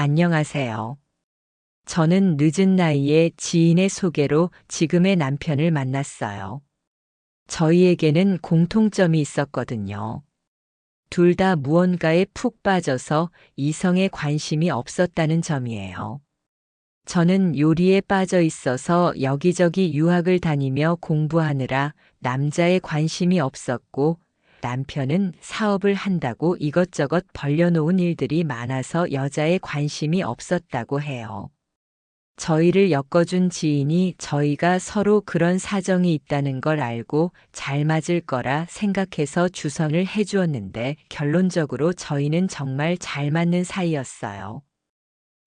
안녕하세요. 저는 늦은 나이에 지인의 소개로 지금의 남편을 만났어요. 저희에게는 공통점이 있었거든요. 둘 다 무언가에 푹 빠져서 이성에 관심이 없었다는 점이에요. 저는 요리에 빠져 있어서 여기저기 유학을 다니며 공부하느라 남자에 관심이 없었고, 남편은 사업을 한다고 이것저것 벌려놓은 일들이 많아서 여자에 관심이 없었다고 해요. 저희를 엮어준 지인이 저희가 서로 그런 사정이 있다는 걸 알고 잘 맞을 거라 생각해서 주선을 해주었는데, 결론적으로 저희는 정말 잘 맞는 사이였어요.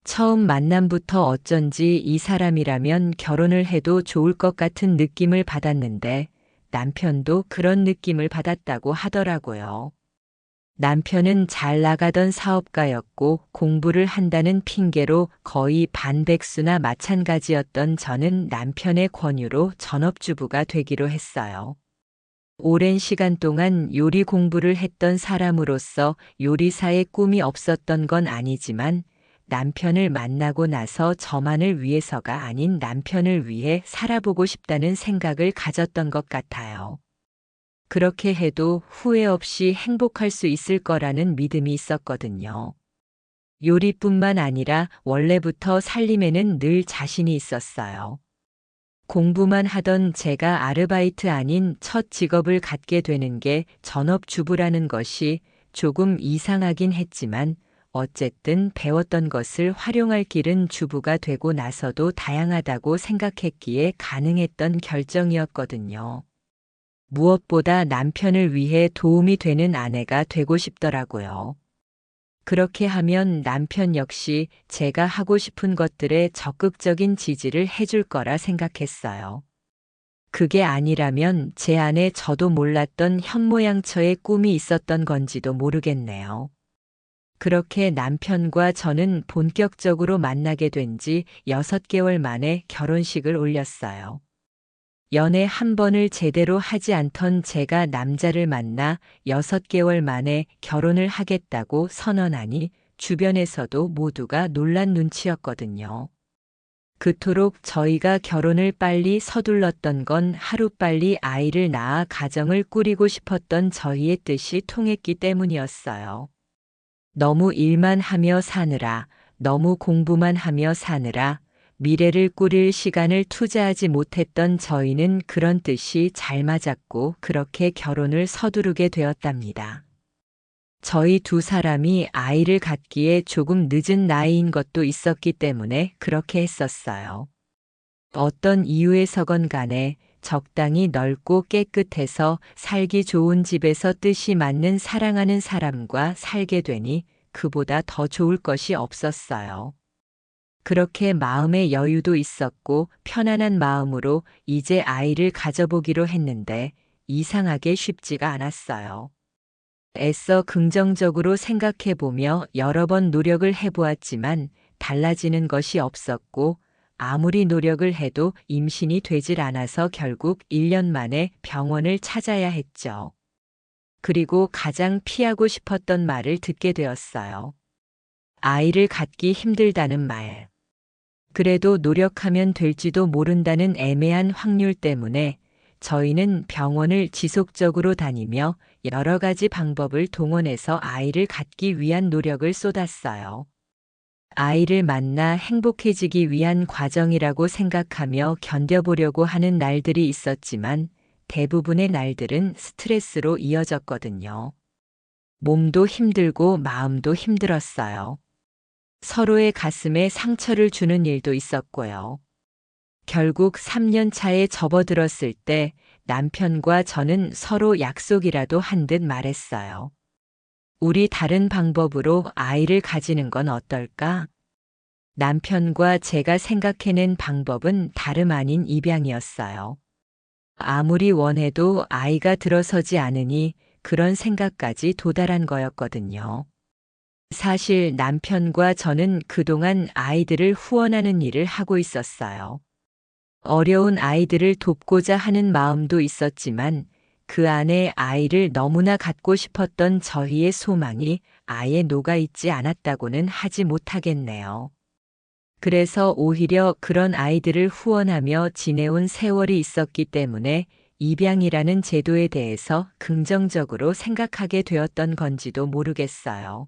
처음 만남부터 어쩐지 이 사람이라면 결혼을 해도 좋을 것 같은 느낌을 받았는데, 남편도 그런 느낌을 받았다고 하더라고요. 남편은 잘 나가던 사업가였고 공부를 한다는 핑계로 거의 반백수나 마찬가지였던 저는 남편의 권유로 전업주부가 되기로 했어요. 오랜 시간 동안 요리 공부를 했던 사람으로서 요리사의 꿈이 없었던 건 아니지만, 남편을 만나고 나서 저만을 위해서가 아닌 남편을 위해 살아보고 싶다는 생각을 가졌던 것 같아요. 그렇게 해도 후회 없이 행복할 수 있을 거라는 믿음이 있었거든요. 요리뿐만 아니라 원래부터 살림에는 늘 자신이 있었어요. 공부만 하던 제가 아르바이트 아닌 첫 직업을 갖게 되는 게 전업주부라는 것이 조금 이상하긴 했지만, 어쨌든 배웠던 것을 활용할 길은 주부가 되고 나서도 다양하다고 생각했기에 가능했던 결정이었거든요. 무엇보다 남편을 위해 도움이 되는 아내가 되고 싶더라고요. 그렇게 하면 남편 역시 제가 하고 싶은 것들에 적극적인 지지를 해줄 거라 생각했어요. 그게 아니라면 제 안에 저도 몰랐던 현모양처의 꿈이 있었던 건지도 모르겠네요. 그렇게 남편과 저는 본격적으로 만나게 된 지 6개월 만에 결혼식을 올렸어요. 연애 한 번을 제대로 하지 않던 제가 남자를 만나 6개월 만에 결혼을 하겠다고 선언하니 주변에서도 모두가 놀란 눈치였거든요. 그토록 저희가 결혼을 빨리 서둘렀던 건 하루빨리 아이를 낳아 가정을 꾸리고 싶었던 저희의 뜻이 통했기 때문이었어요. 너무 일만 하며 사느라, 너무 공부만 하며 사느라 미래를 꾸릴 시간을 투자하지 못했던 저희는 그런 뜻이 잘 맞았고 그렇게 결혼을 서두르게 되었답니다. 저희 두 사람이 아이를 갖기에 조금 늦은 나이인 것도 있었기 때문에 그렇게 했었어요. 어떤 이유에서건 간에 적당히 넓고 깨끗해서 살기 좋은 집에서 뜻이 맞는 사랑하는 사람과 살게 되니 그보다 더 좋을 것이 없었어요. 그렇게 마음의 여유도 있었고 편안한 마음으로 이제 아이를 가져보기로 했는데, 이상하게 쉽지가 않았어요. 애써 긍정적으로 생각해보며 여러 번 노력을 해보았지만 달라지는 것이 없었고, 아무리 노력을 해도 임신이 되질 않아서 결국 1년 만에 병원을 찾아야 했죠. 그리고 가장 피하고 싶었던 말을 듣게 되었어요. 아이를 갖기 힘들다는 말. 그래도 노력하면 될지도 모른다는 애매한 확률 때문에 저희는 병원을 지속적으로 다니며 여러 가지 방법을 동원해서 아이를 갖기 위한 노력을 쏟았어요. 아이를 만나 행복해지기 위한 과정이라고 생각하며 견뎌보려고 하는 날들이 있었지만 대부분의 날들은 스트레스로 이어졌거든요. 몸도 힘들고 마음도 힘들었어요. 서로의 가슴에 상처를 주는 일도 있었고요. 결국 3년 차에 접어들었을 때 남편과 저는 서로 약속이라도 한 듯 말했어요. 우리 다른 방법으로 아이를 가지는 건 어떨까? 남편과 제가 생각해낸 방법은 다름 아닌 입양이었어요. 아무리 원해도 아이가 들어서지 않으니 그런 생각까지 도달한 거였거든요. 사실 남편과 저는 그동안 아이들을 후원하는 일을 하고 있었어요. 어려운 아이들을 돕고자 하는 마음도 있었지만 그 안에 아이를 너무나 갖고 싶었던 저희의 소망이 아예 녹아있지 않았다고는 하지 못하겠네요. 그래서 오히려 그런 아이들을 후원하며 지내온 세월이 있었기 때문에 입양이라는 제도에 대해서 긍정적으로 생각하게 되었던 건지도 모르겠어요.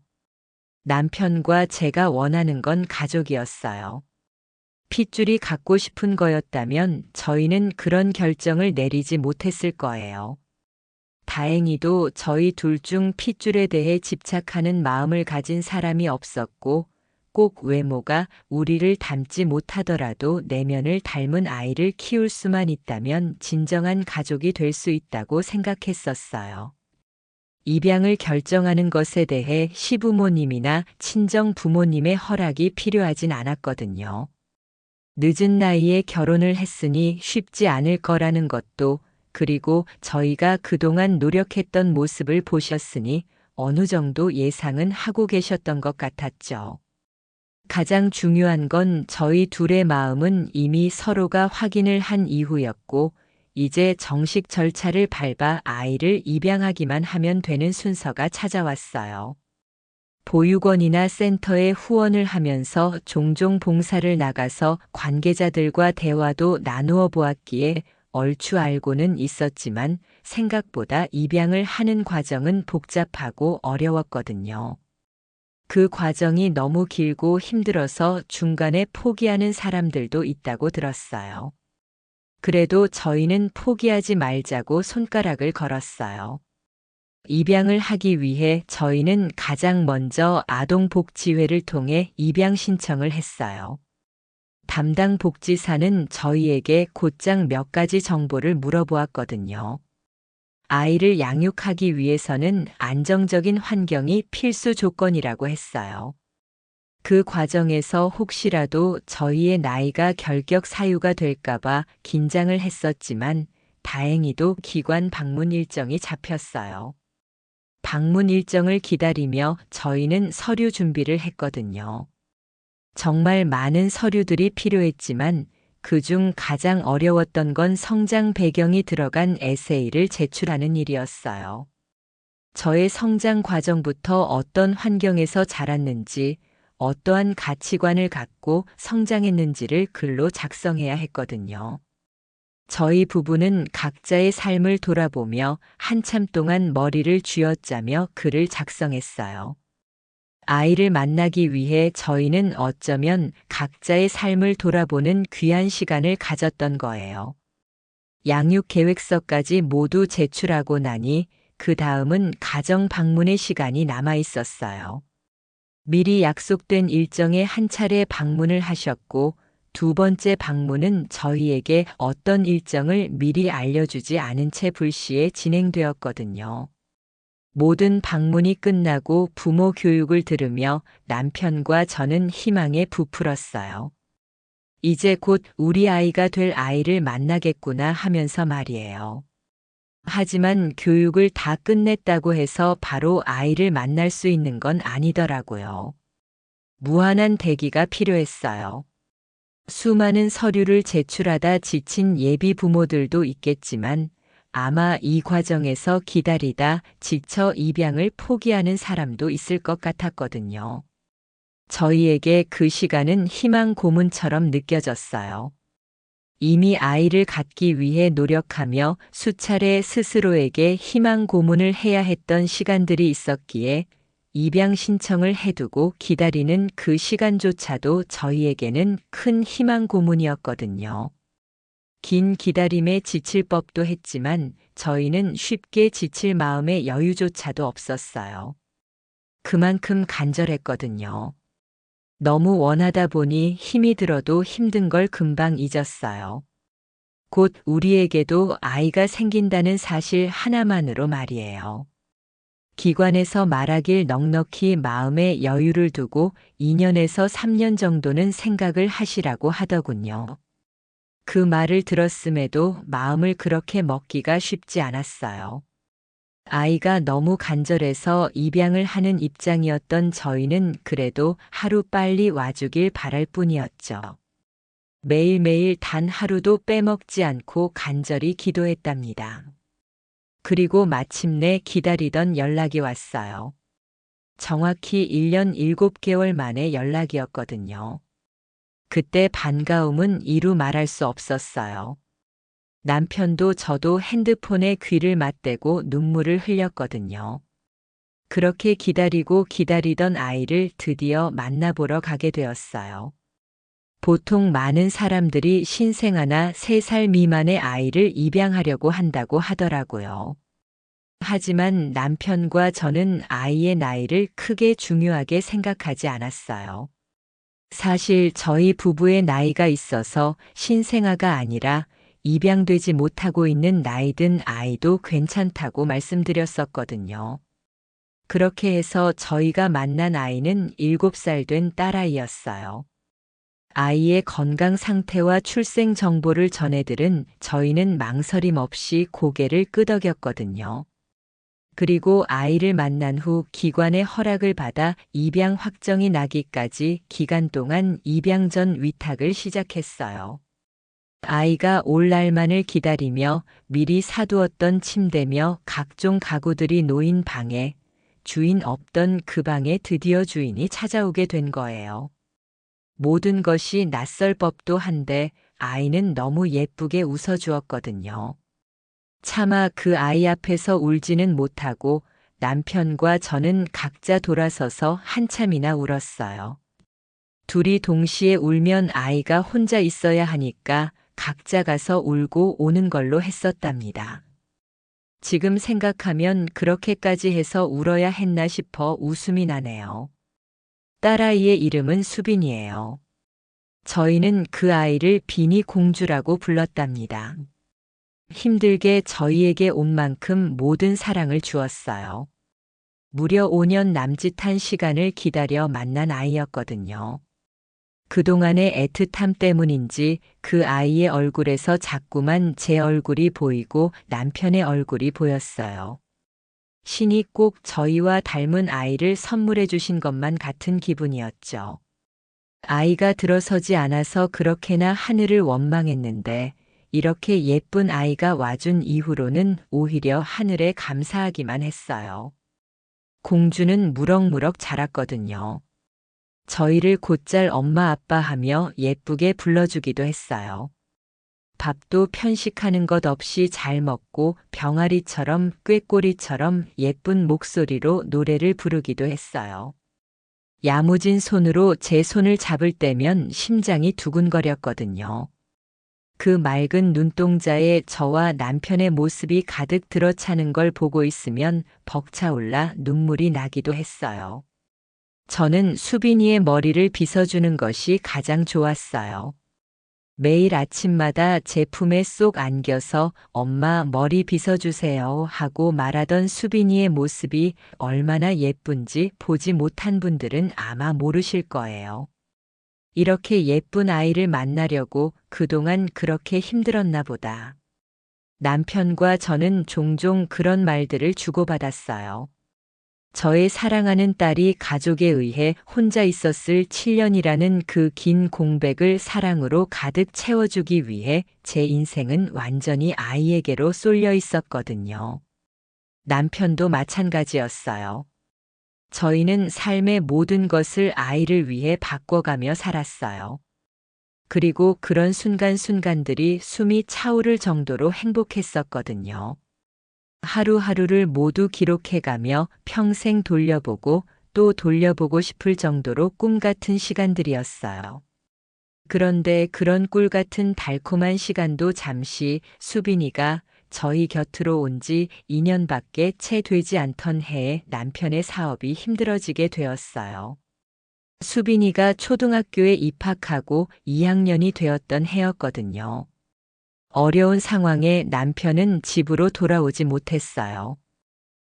남편과 제가 원하는 건 가족이었어요. 핏줄이 갖고 싶은 거였다면 저희는 그런 결정을 내리지 못했을 거예요. 다행히도 저희 둘 중 핏줄에 대해 집착하는 마음을 가진 사람이 없었고, 꼭 외모가 우리를 닮지 못하더라도 내면을 닮은 아이를 키울 수만 있다면 진정한 가족이 될 수 있다고 생각했었어요. 입양을 결정하는 것에 대해 시부모님이나 친정 부모님의 허락이 필요하진 않았거든요. 늦은 나이에 결혼을 했으니 쉽지 않을 거라는 것도, 그리고 저희가 그동안 노력했던 모습을 보셨으니 어느 정도 예상은 하고 계셨던 것 같았죠. 가장 중요한 건 저희 둘의 마음은 이미 서로가 확인을 한 이후였고, 이제 정식 절차를 밟아 아이를 입양하기만 하면 되는 순서가 찾아왔어요. 보육원이나 센터에 후원을 하면서 종종 봉사를 나가서 관계자들과 대화도 나누어 보았기에 얼추 알고는 있었지만 생각보다 입양을 하는 과정은 복잡하고 어려웠거든요. 그 과정이 너무 길고 힘들어서 중간에 포기하는 사람들도 있다고 들었어요. 그래도 저희는 포기하지 말자고 손가락을 걸었어요. 입양을 하기 위해 저희는 가장 먼저 아동복지회를 통해 입양 신청을 했어요. 담당 복지사는 저희에게 곧장 몇 가지 정보를 물어보았거든요. 아이를 양육하기 위해서는 안정적인 환경이 필수 조건이라고 했어요. 그 과정에서 혹시라도 저희의 나이가 결격 사유가 될까봐 긴장을 했었지만 다행히도 기관 방문 일정이 잡혔어요. 방문 일정을 기다리며 저희는 서류 준비를 했거든요. 정말 많은 서류들이 필요했지만 그중 가장 어려웠던 건 성장 배경이 들어간 에세이를 제출하는 일이었어요. 저의 성장 과정부터 어떤 환경에서 자랐는지, 어떠한 가치관을 갖고 성장했는지를 글로 작성해야 했거든요. 저희 부부는 각자의 삶을 돌아보며 한참 동안 머리를 쥐어짜며 글을 작성했어요. 아이를 만나기 위해 저희는 어쩌면 각자의 삶을 돌아보는 귀한 시간을 가졌던 거예요. 양육 계획서까지 모두 제출하고 나니 그 다음은 가정 방문의 시간이 남아 있었어요. 미리 약속된 일정에 한 차례 방문을 하셨고, 두 번째 방문은 저희에게 어떤 일정을 미리 알려주지 않은 채 불시에 진행되었거든요. 모든 방문이 끝나고 부모 교육을 들으며 남편과 저는 희망에 부풀었어요. 이제 곧 우리 아이가 될 아이를 만나겠구나 하면서 말이에요. 하지만 교육을 다 끝냈다고 해서 바로 아이를 만날 수 있는 건 아니더라고요. 무한한 대기가 필요했어요. 수많은 서류를 제출하다 지친 예비 부모들도 있겠지만 아마 이 과정에서 기다리다 지쳐 입양을 포기하는 사람도 있을 것 같았거든요. 저희에게 그 시간은 희망 고문처럼 느껴졌어요. 이미 아이를 갖기 위해 노력하며 수차례 스스로에게 희망 고문을 해야 했던 시간들이 있었기에 입양 신청을 해두고 기다리는 그 시간조차도 저희에게는 큰 희망 고문이었거든요. 긴 기다림에 지칠 법도 했지만 저희는 쉽게 지칠 마음의 여유조차도 없었어요. 그만큼 간절했거든요. 너무 원하다 보니 힘이 들어도 힘든 걸 금방 잊었어요. 곧 우리에게도 아이가 생긴다는 사실 하나만으로 말이에요. 기관에서 말하길 넉넉히 마음에 여유를 두고 2년에서 3년 정도는 생각을 하시라고 하더군요. 그 말을 들었음에도 마음을 그렇게 먹기가 쉽지 않았어요. 아이가 너무 간절해서 입양을 하는 입장이었던 저희는 그래도 하루 빨리 와주길 바랄 뿐이었죠. 매일매일 단 하루도 빼먹지 않고 간절히 기도했답니다. 그리고 마침내 기다리던 연락이 왔어요. 정확히 1년 7개월 만에 연락이었거든요. 그때 반가움은 이루 말할 수 없었어요. 남편도 저도 핸드폰에 귀를 맞대고 눈물을 흘렸거든요. 그렇게 기다리고 기다리던 아이를 드디어 만나보러 가게 되었어요. 보통 많은 사람들이 신생아나 3살 미만의 아이를 입양하려고 한다고 하더라고요. 하지만 남편과 저는 아이의 나이를 크게 중요하게 생각하지 않았어요. 사실 저희 부부의 나이가 있어서 신생아가 아니라 입양되지 못하고 있는 나이든 아이도 괜찮다고 말씀드렸었거든요. 그렇게 해서 저희가 만난 아이는 7살 된 딸아이였어요. 아이의 건강 상태와 출생 정보를 전해들은 저희는 망설임 없이 고개를 끄덕였거든요. 그리고 아이를 만난 후 기관의 허락을 받아 입양 확정이 나기까지 기간 동안 입양 전 위탁을 시작했어요. 아이가 올 날만을 기다리며 미리 사두었던 침대며 각종 가구들이 놓인 방에, 주인 없던 그 방에 드디어 주인이 찾아오게 된 거예요. 모든 것이 낯설 법도 한데 아이는 너무 예쁘게 웃어주었거든요. 차마 그 아이 앞에서 울지는 못하고 남편과 저는 각자 돌아서서 한참이나 울었어요. 둘이 동시에 울면 아이가 혼자 있어야 하니까 각자 가서 울고 오는 걸로 했었답니다. 지금 생각하면 그렇게까지 해서 울어야 했나 싶어 웃음이 나네요. 딸아이의 이름은 수빈이에요. 저희는 그 아이를 비니 공주라고 불렀답니다. 힘들게 저희에게 온 만큼 모든 사랑을 주었어요. 무려 5년 남짓한 시간을 기다려 만난 아이였거든요. 그동안의 애틋함 때문인지 그 아이의 얼굴에서 자꾸만 제 얼굴이 보이고 남편의 얼굴이 보였어요. 신이 꼭 저희와 닮은 아이를 선물해 주신 것만 같은 기분이었죠. 아이가 들어서지 않아서 그렇게나 하늘을 원망했는데 이렇게 예쁜 아이가 와준 이후로는 오히려 하늘에 감사하기만 했어요. 공주는 무럭무럭 자랐거든요. 저희를 곧잘 엄마 아빠 하며 예쁘게 불러주기도 했어요. 밥도 편식하는 것 없이 잘 먹고 병아리처럼 꾀꼬리처럼 예쁜 목소리로 노래를 부르기도 했어요. 야무진 손으로 제 손을 잡을 때면 심장이 두근거렸거든요. 그 맑은 눈동자에 저와 남편의 모습이 가득 들어차는 걸 보고 있으면 벅차올라 눈물이 나기도 했어요. 저는 수빈이의 머리를 빗어주는 것이 가장 좋았어요. 매일 아침마다 제 품에 쏙 안겨서 엄마 머리 빗어주세요 하고 말하던 수빈이의 모습이 얼마나 예쁜지 보지 못한 분들은 아마 모르실 거예요. 이렇게 예쁜 아이를 만나려고 그동안 그렇게 힘들었나 보다. 남편과 저는 종종 그런 말들을 주고받았어요. 저의 사랑하는 딸이 가족에 의해 혼자 있었을 7년이라는 그 긴 공백을 사랑으로 가득 채워주기 위해 제 인생은 완전히 아이에게로 쏠려 있었거든요. 남편도 마찬가지였어요. 저희는 삶의 모든 것을 아이를 위해 바꿔가며 살았어요. 그리고 그런 순간순간들이 숨이 차오를 정도로 행복했었거든요. 하루하루를 모두 기록해가며 평생 돌려보고 또 돌려보고 싶을 정도로 꿈 같은 시간들이었어요. 그런데 그런 꿀 같은 달콤한 시간도 잠시 수빈이가 저희 곁으로 온 지 2년밖에 채 되지 않던 해에 남편의 사업이 힘들어지게 되었어요. 수빈이가 초등학교에 입학하고 2학년이 되었던 해였거든요. 어려운 상황에 남편은 집으로 돌아오지 못했어요.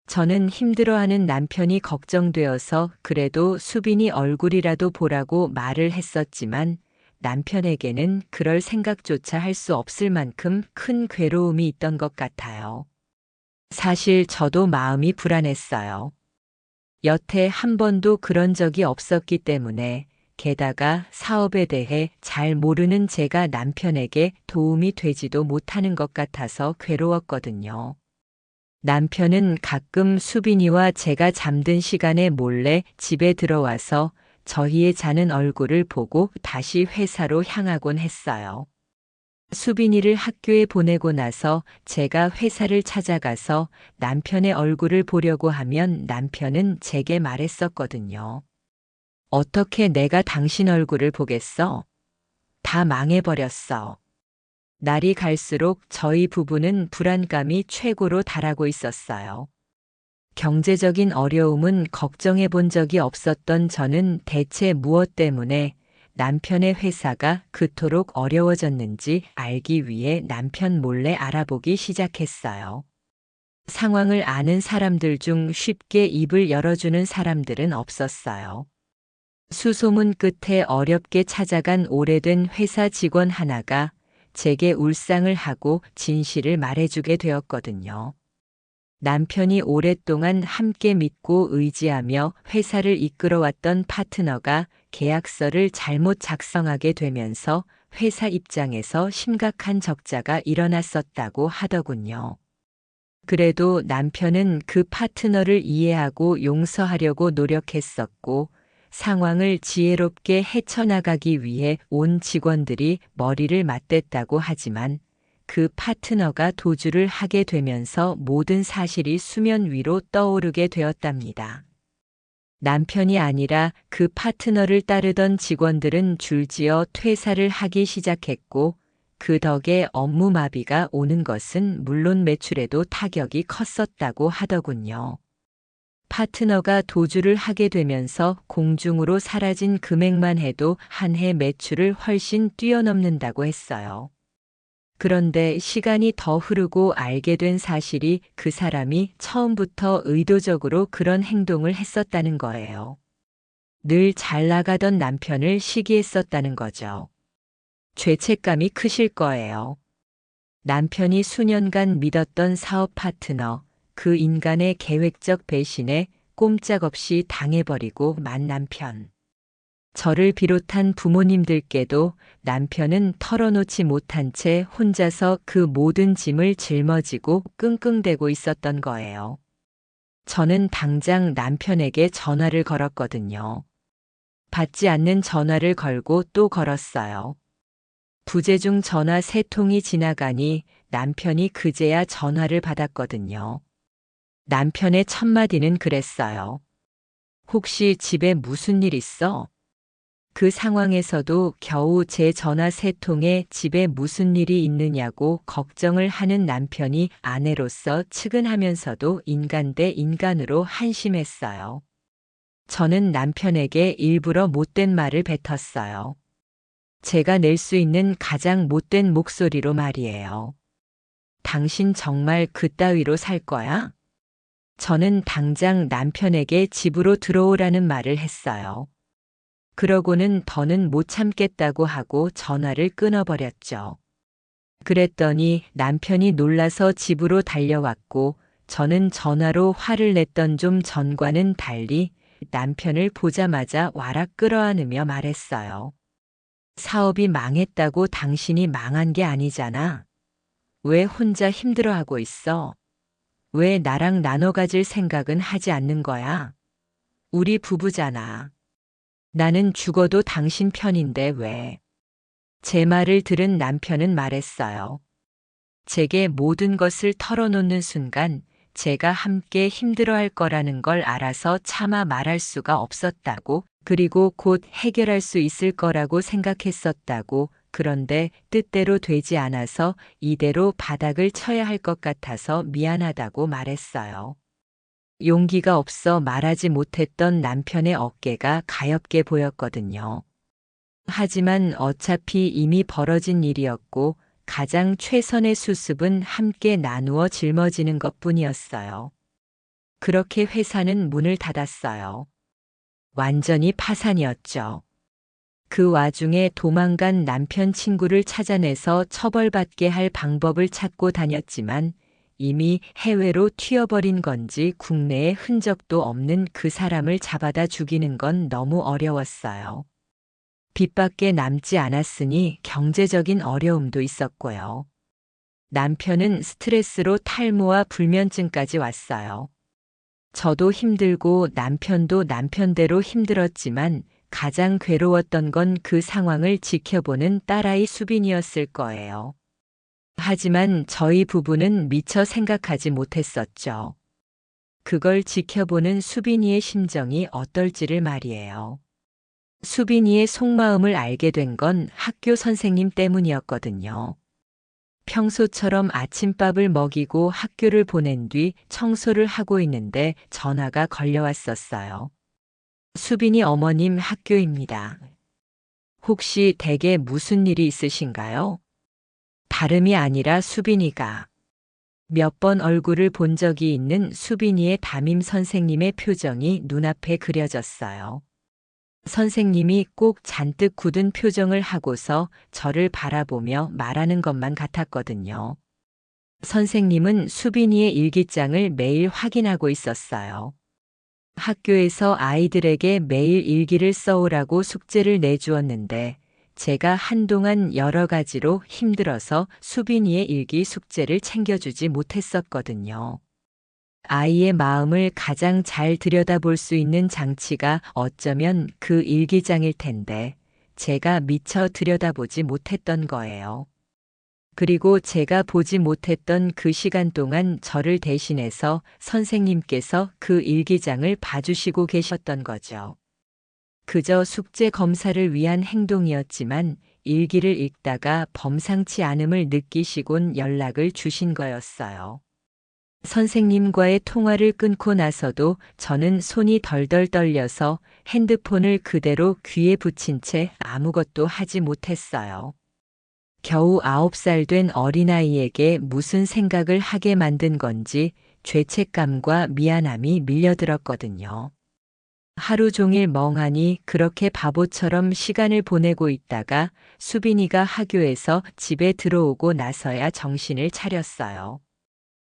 저는 힘들어하는 남편이 걱정되어서 그래도 수빈이 얼굴이라도 보라고 말을 했었지만 남편에게는 그럴 생각조차 할 수 없을 만큼 큰 괴로움이 있던 것 같아요. 사실 저도 마음이 불안했어요. 여태 한 번도 그런 적이 없었기 때문에 게다가 사업에 대해 잘 모르는 제가 남편에게 도움이 되지도 못하는 것 같아서 괴로웠거든요. 남편은 가끔 수빈이와 제가 잠든 시간에 몰래 집에 들어와서 저희의 자는 얼굴을 보고 다시 회사로 향하곤 했어요. 수빈이를 학교에 보내고 나서 제가 회사를 찾아가서 남편의 얼굴을 보려고 하면 남편은 제게 말했었거든요. 어떻게 내가 당신 얼굴을 보겠어? 다 망해버렸어. 날이 갈수록 저희 부부는 불안감이 최고로 달하고 있었어요. 경제적인 어려움은 걱정해 본 적이 없었던 저는 대체 무엇 때문에 남편의 회사가 그토록 어려워졌는지 알기 위해 남편 몰래 알아보기 시작했어요. 상황을 아는 사람들 중 쉽게 입을 열어주는 사람들은 없었어요. 수소문 끝에 어렵게 찾아간 오래된 회사 직원 하나가 제게 울상을 하고 진실을 말해주게 되었거든요. 남편이 오랫동안 함께 믿고 의지하며 회사를 이끌어왔던 파트너가 계약서를 잘못 작성하게 되면서 회사 입장에서 심각한 적자가 일어났었다고 하더군요. 그래도 남편은 그 파트너를 이해하고 용서하려고 노력했었고, 상황을 지혜롭게 헤쳐나가기 위해 온 직원들이 머리를 맞댔다고 하지만 그 파트너가 도주를 하게 되면서 모든 사실이 수면 위로 떠오르게 되었답니다. 남편이 아니라 그 파트너를 따르던 직원들은 줄지어 퇴사를 하기 시작했고, 그 덕에 업무 마비가 오는 것은 물론 매출에도 타격이 컸었다고 하더군요. 파트너가 도주를 하게 되면서 공중으로 사라진 금액만 해도 한 해 매출을 훨씬 뛰어넘는다고 했어요. 그런데 시간이 더 흐르고 알게 된 사실이 그 사람이 처음부터 의도적으로 그런 행동을 했었다는 거예요. 늘 잘 나가던 남편을 시기했었다는 거죠. 죄책감이 크실 거예요. 남편이 수년간 믿었던 사업 파트너, 그 인간의 계획적 배신에 꼼짝없이 당해버리고 만 남편. 저를 비롯한 부모님들께도 남편은 털어놓지 못한 채 혼자서 그 모든 짐을 짊어지고 끙끙대고 있었던 거예요. 저는 당장 남편에게 전화를 걸었거든요. 받지 않는 전화를 걸고 또 걸었어요. 부재중 전화 3통이 지나가니 남편이 그제야 전화를 받았거든요. 남편의 첫마디는 그랬어요. 혹시 집에 무슨 일 있어? 그 상황에서도 겨우 제 전화 3통에 집에 무슨 일이 있느냐고 걱정을 하는 남편이 아내로서 측은하면서도 인간 대 인간으로 한심했어요. 저는 남편에게 일부러 못된 말을 뱉었어요. 제가 낼 수 있는 가장 못된 목소리로 말이에요. 당신 정말 그따위로 살 거야? 저는 당장 남편에게 집으로 들어오라는 말을 했어요. 그러고는 더는 못 참겠다고 하고 전화를 끊어버렸죠. 그랬더니 남편이 놀라서 집으로 달려왔고 저는 전화로 화를 냈던 좀 전과는 달리 남편을 보자마자 와락 끌어안으며 말했어요. 사업이 망했다고 당신이 망한 게 아니잖아. 왜 혼자 힘들어하고 있어? 왜 나랑 나눠 가질 생각은 하지 않는 거야? 우리 부부잖아. 나는 죽어도 당신 편인데 왜? 제 말을 들은 남편은 말했어요. 제게 모든 것을 털어놓는 순간 제가 함께 힘들어할 거라는 걸 알아서 차마 말할 수가 없었다고, 그리고 곧 해결할 수 있을 거라고 생각했었다고, 그런데 뜻대로 되지 않아서 이대로 바닥을 쳐야 할 것 같아서 미안하다고 말했어요. 용기가 없어 말하지 못했던 남편의 어깨가 가엾게 보였거든요. 하지만 어차피 이미 벌어진 일이었고 가장 최선의 수습은 함께 나누어 짊어지는 것뿐이었어요. 그렇게 회사는 문을 닫았어요. 완전히 파산이었죠. 그 와중에 도망간 남편 친구를 찾아내서 처벌받게 할 방법을 찾고 다녔지만 이미 해외로 튀어버린 건지 국내에 흔적도 없는 그 사람을 잡아다 죽이는 건 너무 어려웠어요. 빚밖에 남지 않았으니 경제적인 어려움도 있었고요. 남편은 스트레스로 탈모와 불면증까지 왔어요. 저도 힘들고 남편도 남편대로 힘들었지만 가장 괴로웠던 건 그 상황을 지켜보는 딸아이 수빈이었을 거예요. 하지만 저희 부부는 미처 생각하지 못했었죠. 그걸 지켜보는 수빈이의 심정이 어떨지를 말이에요. 수빈이의 속마음을 알게 된 건 학교 선생님 때문이었거든요. 평소처럼 아침밥을 먹이고 학교를 보낸 뒤 청소를 하고 있는데 전화가 걸려왔었어요. 수빈이 어머님 학교입니다. 혹시 댁에 무슨 일이 있으신가요? 다름이 아니라 수빈이가 몇 번 얼굴을 본 적이 있는 수빈이의 담임 선생님의 표정이 눈앞에 그려졌어요. 선생님이 꼭 잔뜩 굳은 표정을 하고서 저를 바라보며 말하는 것만 같았거든요. 선생님은 수빈이의 일기장을 매일 확인하고 있었어요. 학교에서 아이들에게 매일 일기를 써오라고 숙제를 내주었는데 제가 한동안 여러 가지로 힘들어서 수빈이의 일기 숙제를 챙겨주지 못했었거든요. 아이의 마음을 가장 잘 들여다볼 수 있는 장치가 어쩌면 그 일기장일 텐데 제가 미처 들여다보지 못했던 거예요. 그리고 제가 보지 못했던 그 시간 동안 저를 대신해서 선생님께서 그 일기장을 봐주시고 계셨던 거죠. 그저 숙제 검사를 위한 행동이었지만 일기를 읽다가 범상치 않음을 느끼시곤 연락을 주신 거였어요. 선생님과의 통화를 끊고 나서도 저는 손이 덜덜 떨려서 핸드폰을 그대로 귀에 붙인 채 아무것도 하지 못했어요. 겨우 9살 된 어린아이에게 무슨 생각을 하게 만든 건지 죄책감과 미안함이 밀려들었거든요. 하루 종일 멍하니 그렇게 바보처럼 시간을 보내고 있다가 수빈이가 학교에서 집에 들어오고 나서야 정신을 차렸어요.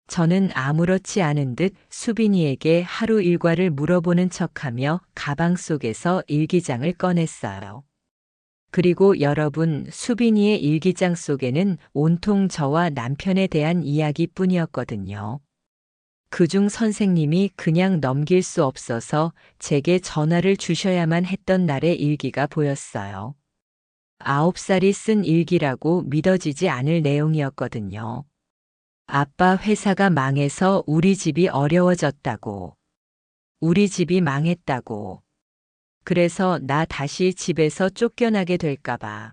저는 아무렇지 않은 듯 수빈이에게 하루 일과를 물어보는 척하며 가방 속에서 일기장을 꺼냈어요. 그리고 여러분, 수빈이의 일기장 속에는 온통 저와 남편에 대한 이야기뿐이었거든요. 그중 선생님이 그냥 넘길 수 없어서 제게 전화를 주셔야만 했던 날의 일기가 보였어요. 9살이 쓴 일기라고 믿어지지 않을 내용이었거든요. 아빠 회사가 망해서 우리 집이 어려워졌다고. 우리 집이 망했다고. 그래서 나 다시 집에서 쫓겨나게 될까봐.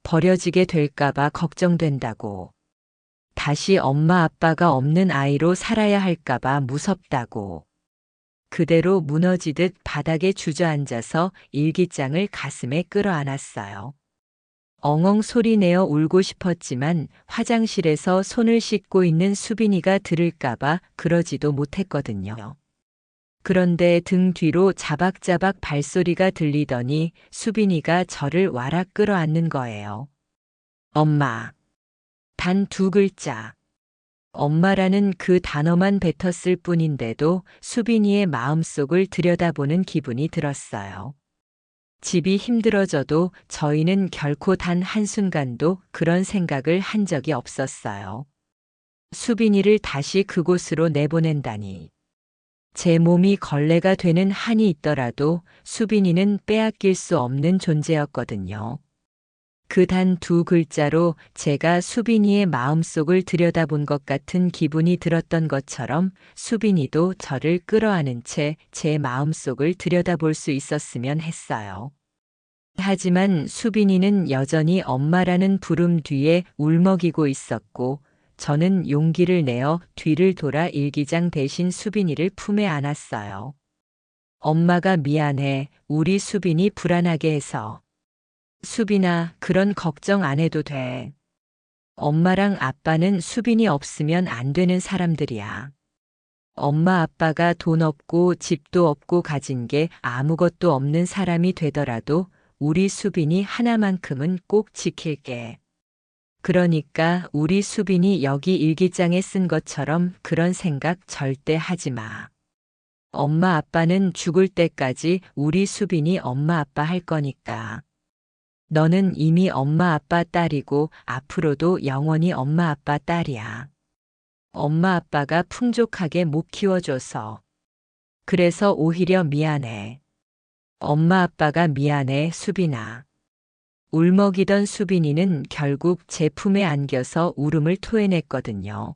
버려지게 될까봐 걱정된다고. 다시 엄마 아빠가 없는 아이로 살아야 할까봐 무섭다고. 그대로 무너지듯 바닥에 주저앉아서 일기장을 가슴에 끌어안았어요. 엉엉 소리내어 울고 싶었지만 화장실에서 손을 씻고 있는 수빈이가 들을까봐 그러지도 못했거든요. 그런데 등 뒤로 자박자박 발소리가 들리더니 수빈이가 저를 와락 끌어안는 거예요. 엄마. 단 2글자. 엄마라는 그 단어만 뱉었을 뿐인데도 수빈이의 마음속을 들여다보는 기분이 들었어요. 집이 힘들어져도 저희는 결코 단 한순간도 그런 생각을 한 적이 없었어요. 수빈이를 다시 그곳으로 내보낸다니. 제 몸이 걸레가 되는 한이 있더라도 수빈이는 빼앗길 수 없는 존재였거든요. 그 단 2글자로 제가 수빈이의 마음속을 들여다본 것 같은 기분이 들었던 것처럼 수빈이도 저를 끌어안은 채 제 마음속을 들여다볼 수 있었으면 했어요. 하지만 수빈이는 여전히 엄마라는 부름 뒤에 울먹이고 있었고 저는 용기를 내어 뒤를 돌아 일기장 대신 수빈이를 품에 안았어요. 엄마가 미안해. 우리 수빈이 불안하게 해서. 수빈아, 그런 걱정 안 해도 돼. 엄마랑 아빠는 수빈이 없으면 안 되는 사람들이야. 엄마 아빠가 돈 없고 집도 없고 가진 게 아무것도 없는 사람이 되더라도 우리 수빈이 하나만큼은 꼭 지킬게. 그러니까 우리 수빈이 여기 일기장에 쓴 것처럼 그런 생각 절대 하지 마. 엄마 아빠는 죽을 때까지 우리 수빈이 엄마 아빠 할 거니까. 너는 이미 엄마 아빠 딸이고 앞으로도 영원히 엄마 아빠 딸이야. 엄마 아빠가 풍족하게 못 키워줘서. 그래서 오히려 미안해. 엄마 아빠가 미안해, 수빈아. 울먹이던 수빈이는 결국 제 품에 안겨서 울음을 토해냈거든요.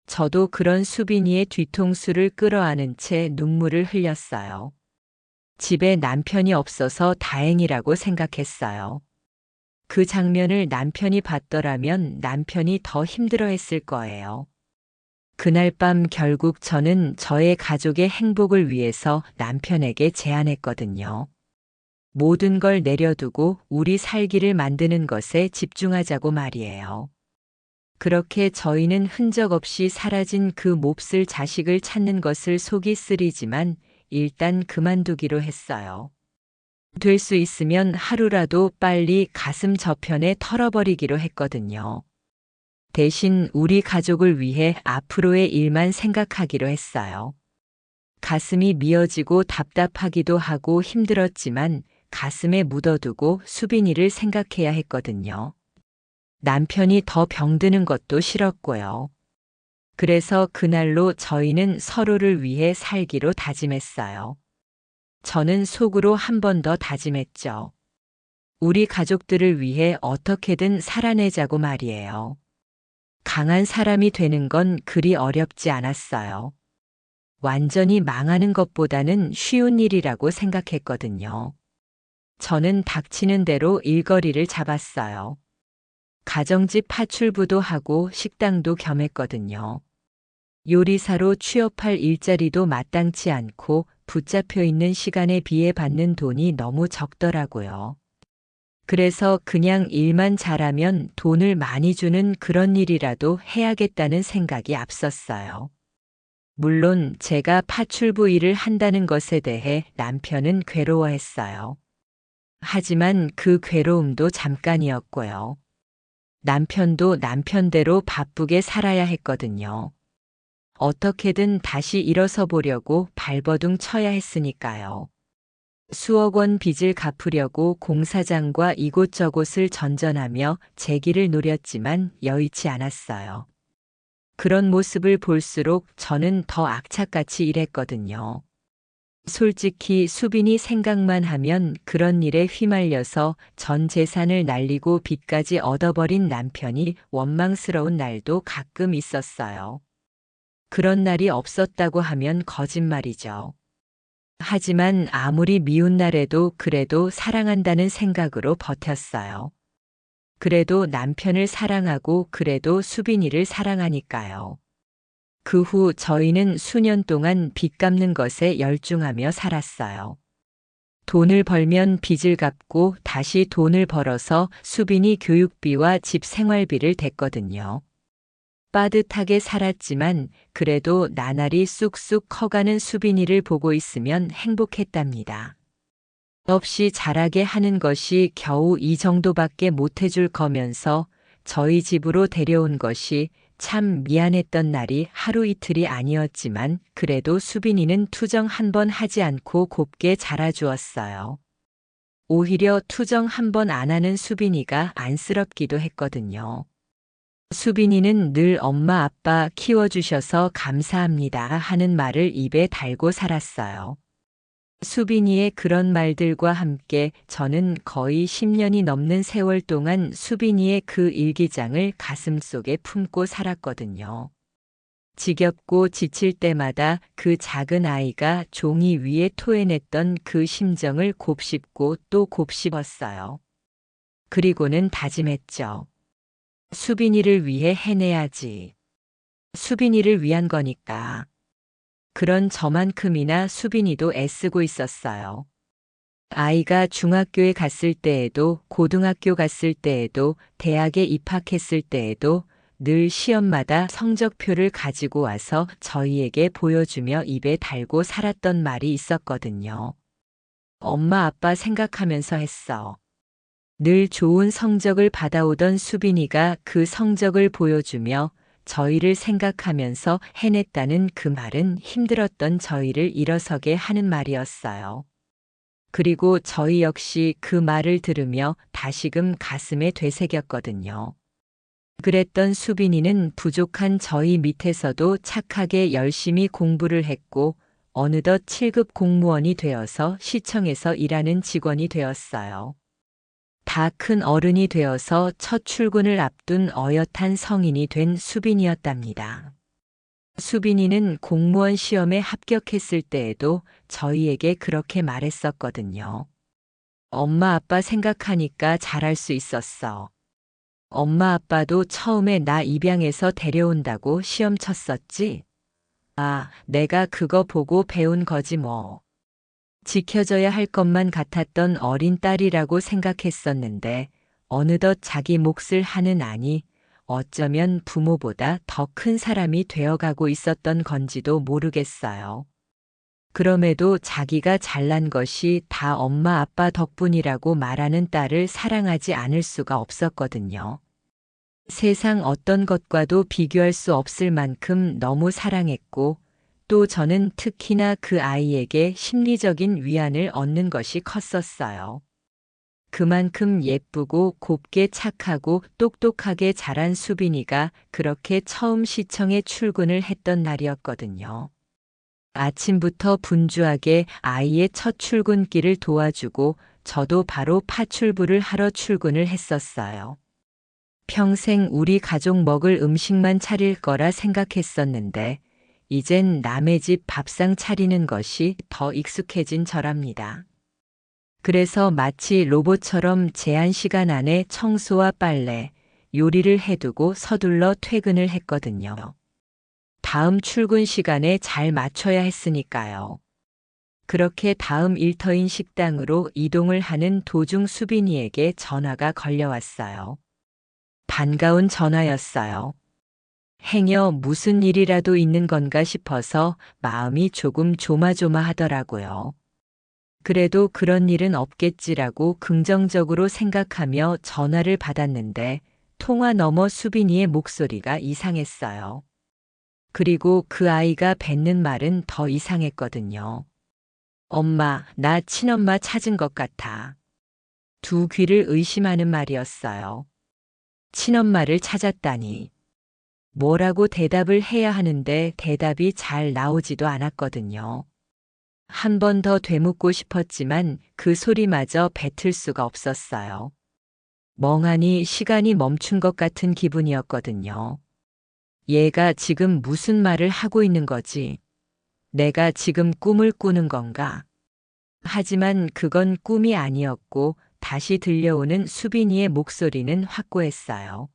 저도 그런 수빈이의 뒤통수를 끌어안은 채 눈물을 흘렸어요. 집에 남편이 없어서 다행이라고 생각했어요. 그 장면을 남편이 봤더라면 남편이 더 힘들어했을 거예요. 그날 밤 결국 저는 저의 가족의 행복을 위해서 남편에게 제안했거든요. 모든 걸 내려두고 우리 살기를 만드는 것에 집중하자고 말이에요. 그렇게 저희는 흔적 없이 사라진 그 몹쓸 자식을 찾는 것을 속이 쓰리지만 일단 그만두기로 했어요. 될 수 있으면 하루라도 빨리 가슴 저편에 털어버리기로 했거든요. 대신 우리 가족을 위해 앞으로의 일만 생각하기로 했어요. 가슴이 미어지고 답답하기도 하고 힘들었지만 가슴에 묻어두고 수빈이를 생각해야 했거든요. 남편이 더 병드는 것도 싫었고요. 그래서 그날로 저희는 서로를 위해 살기로 다짐했어요. 저는 속으로 한 번 더 다짐했죠. 우리 가족들을 위해 어떻게든 살아내자고 말이에요. 강한 사람이 되는 건 그리 어렵지 않았어요. 완전히 망하는 것보다는 쉬운 일이라고 생각했거든요. 저는 닥치는 대로 일거리를 잡았어요. 가정집 파출부도 하고 식당도 겸했거든요. 요리사로 취업할 일자리도 마땅치 않고 붙잡혀 있는 시간에 비해 받는 돈이 너무 적더라고요. 그래서 그냥 일만 잘하면 돈을 많이 주는 그런 일이라도 해야겠다는 생각이 앞섰어요. 물론 제가 파출부 일을 한다는 것에 대해 남편은 괴로워했어요. 하지만 그 괴로움도 잠깐이었고요. 남편도 남편대로 바쁘게 살아야 했거든요. 어떻게든 다시 일어서 보려고 발버둥 쳐야 했으니까요. 수억 원 빚을 갚으려고 공사장과 이곳저곳을 전전하며 재기를 노렸지만 여의치 않았어요. 그런 모습을 볼수록 저는 더 악착같이 일했거든요. 솔직히 수빈이 생각만 하면 그런 일에 휘말려서 전 재산을 날리고 빚까지 얻어버린 남편이 원망스러운 날도 가끔 있었어요. 그런 날이 없었다고 하면 거짓말이죠. 하지만 아무리 미운 날에도 그래도 사랑한다는 생각으로 버텼어요. 그래도 남편을 사랑하고 그래도 수빈이를 사랑하니까요. 그 후 저희는 수년 동안 빚 갚는 것에 열중하며 살았어요. 돈을 벌면 빚을 갚고 다시 돈을 벌어서 수빈이 교육비와 집 생활비를 댔거든요. 빠듯하게 살았지만 그래도 나날이 쑥쑥 커가는 수빈이를 보고 있으면 행복했답니다. 없이 자라게 하는 것이 겨우 이 정도밖에 못해줄 거면서 저희 집으로 데려온 것이 참 미안했던 날이 하루 이틀이 아니었지만 그래도 수빈이는 투정 한 번 하지 않고 곱게 자라주었어요. 오히려 투정 한 번 안 하는 수빈이가 안쓰럽기도 했거든요. 수빈이는 늘 엄마 아빠 키워주셔서 감사합니다 하는 말을 입에 달고 살았어요. 수빈이의 그런 말들과 함께 저는 거의 10년이 넘는 세월 동안 수빈이의 그 일기장을 가슴속에 품고 살았거든요. 지겹고 지칠 때마다 그 작은 아이가 종이 위에 토해냈던 그 심정을 곱씹고 또 곱씹었어요. 그리고는 다짐했죠. 수빈이를 위해 해내야지. 수빈이를 위한 거니까. 그런 저만큼이나 수빈이도 애쓰고 있었어요. 아이가 중학교에 갔을 때에도 고등학교 갔을 때에도 대학에 입학했을 때에도 늘 시험마다 성적표를 가지고 와서 저희에게 보여주며 입에 달고 살았던 말이 있었거든요. 엄마 아빠 생각하면서 했어. 늘 좋은 성적을 받아오던 수빈이가 그 성적을 보여주며 저희를 생각하면서 해냈다는 그 말은 힘들었던 저희를 일어서게 하는 말이었어요. 그리고 저희 역시 그 말을 들으며 다시금 가슴에 되새겼거든요. 그랬던 수빈이는 부족한 저희 밑에서도 착하게 열심히 공부를 했고 어느덧 7급 공무원이 되어서 시청에서 일하는 직원이 되었어요. 다 큰 어른이 되어서 첫 출근을 앞둔 어엿한 성인이 된 수빈이었답니다. 수빈이는 공무원 시험에 합격했을 때에도 저희에게 그렇게 말했었거든요. 엄마 아빠 생각하니까 잘할 수 있었어. 엄마 아빠도 처음에 나 입양해서 데려온다고 시험 쳤었지? 아, 내가 그거 보고 배운 거지 뭐. 지켜져야 할 것만 같았던 어린 딸이라고 생각했었는데 어느덧 자기 몫을 하는 아니 어쩌면 부모보다 더 큰 사람이 되어가고 있었던 건지도 모르겠어요. 그럼에도 자기가 잘난 것이 다 엄마 아빠 덕분이라고 말하는 딸을 사랑하지 않을 수가 없었거든요. 세상 어떤 것과도 비교할 수 없을 만큼 너무 사랑했고 또 저는 특히나 그 아이에게 심리적인 위안을 얻는 것이 컸었어요. 그만큼 예쁘고 곱게 착하고 똑똑하게 자란 수빈이가 그렇게 처음 시청에 출근을 했던 날이었거든요. 아침부터 분주하게 아이의 첫 출근길을 도와주고 저도 바로 파출부를 하러 출근을 했었어요. 평생 우리 가족 먹을 음식만 차릴 거라 생각했었는데 이젠 남의 집 밥상 차리는 것이 더 익숙해진 저랍니다. 그래서 마치 로봇처럼 제한 시간 안에 청소와 빨래, 요리를 해두고 서둘러 퇴근을 했거든요. 다음 출근 시간에 잘 맞춰야 했으니까요. 그렇게 다음 일터인 식당으로 이동을 하는 도중 수빈이에게 전화가 걸려왔어요. 반가운 전화였어요. 행여 무슨 일이라도 있는 건가 싶어서 마음이 조금 조마조마하더라고요. 그래도 그런 일은 없겠지라고 긍정적으로 생각하며 전화를 받았는데 통화 너머 수빈이의 목소리가 이상했어요. 그리고 그 아이가 뱉는 말은 더 이상했거든요. 엄마, 나 친엄마 찾은 것 같아. 두 귀를 의심하는 말이었어요. 친엄마를 찾았다니. 뭐라고 대답을 해야 하는데 대답이 잘 나오지도 않았거든요. 한 번 더 되묻고 싶었지만 그 소리마저 뱉을 수가 없었어요. 멍하니 시간이 멈춘 것 같은 기분이었거든요. 얘가 지금 무슨 말을 하고 있는 거지? 내가 지금 꿈을 꾸는 건가? 하지만 그건 꿈이 아니었고 다시 들려오는 수빈이의 목소리는 확고했어요.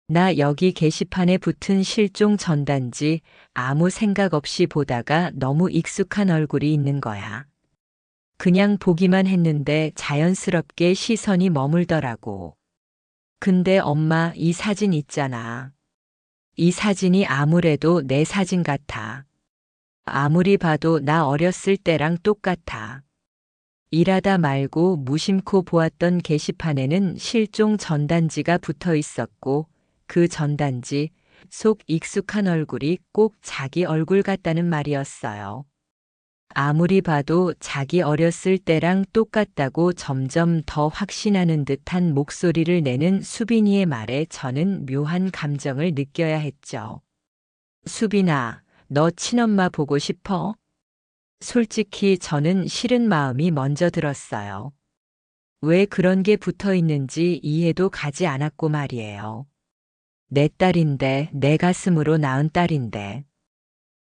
나 여기 게시판에 붙은 실종 전단지 아무 생각 없이 보다가 너무 익숙한 얼굴이 있는 거야. 그냥 보기만 했는데 자연스럽게 시선이 머물더라고. 근데 엄마 이 사진 있잖아. 이 사진이 아무래도 내 사진 같아. 아무리 봐도 나 어렸을 때랑 똑같아. 일하다 말고 무심코 보았던 게시판에는 실종 전단지가 붙어 있었고 그 전단지 속 익숙한 얼굴이 꼭 자기 얼굴 같다는 말이었어요. 아무리 봐도 자기 어렸을 때랑 똑같다고 점점 더 확신하는 듯한 목소리를 내는 수빈이의 말에 저는 묘한 감정을 느껴야 했죠. 수빈아, 너 친엄마 보고 싶어? 솔직히 저는 싫은 마음이 먼저 들었어요. 왜 그런 게 붙어 있는지 이해도 가지 않았고 말이에요. 내 딸인데, 내 가슴으로 낳은 딸인데.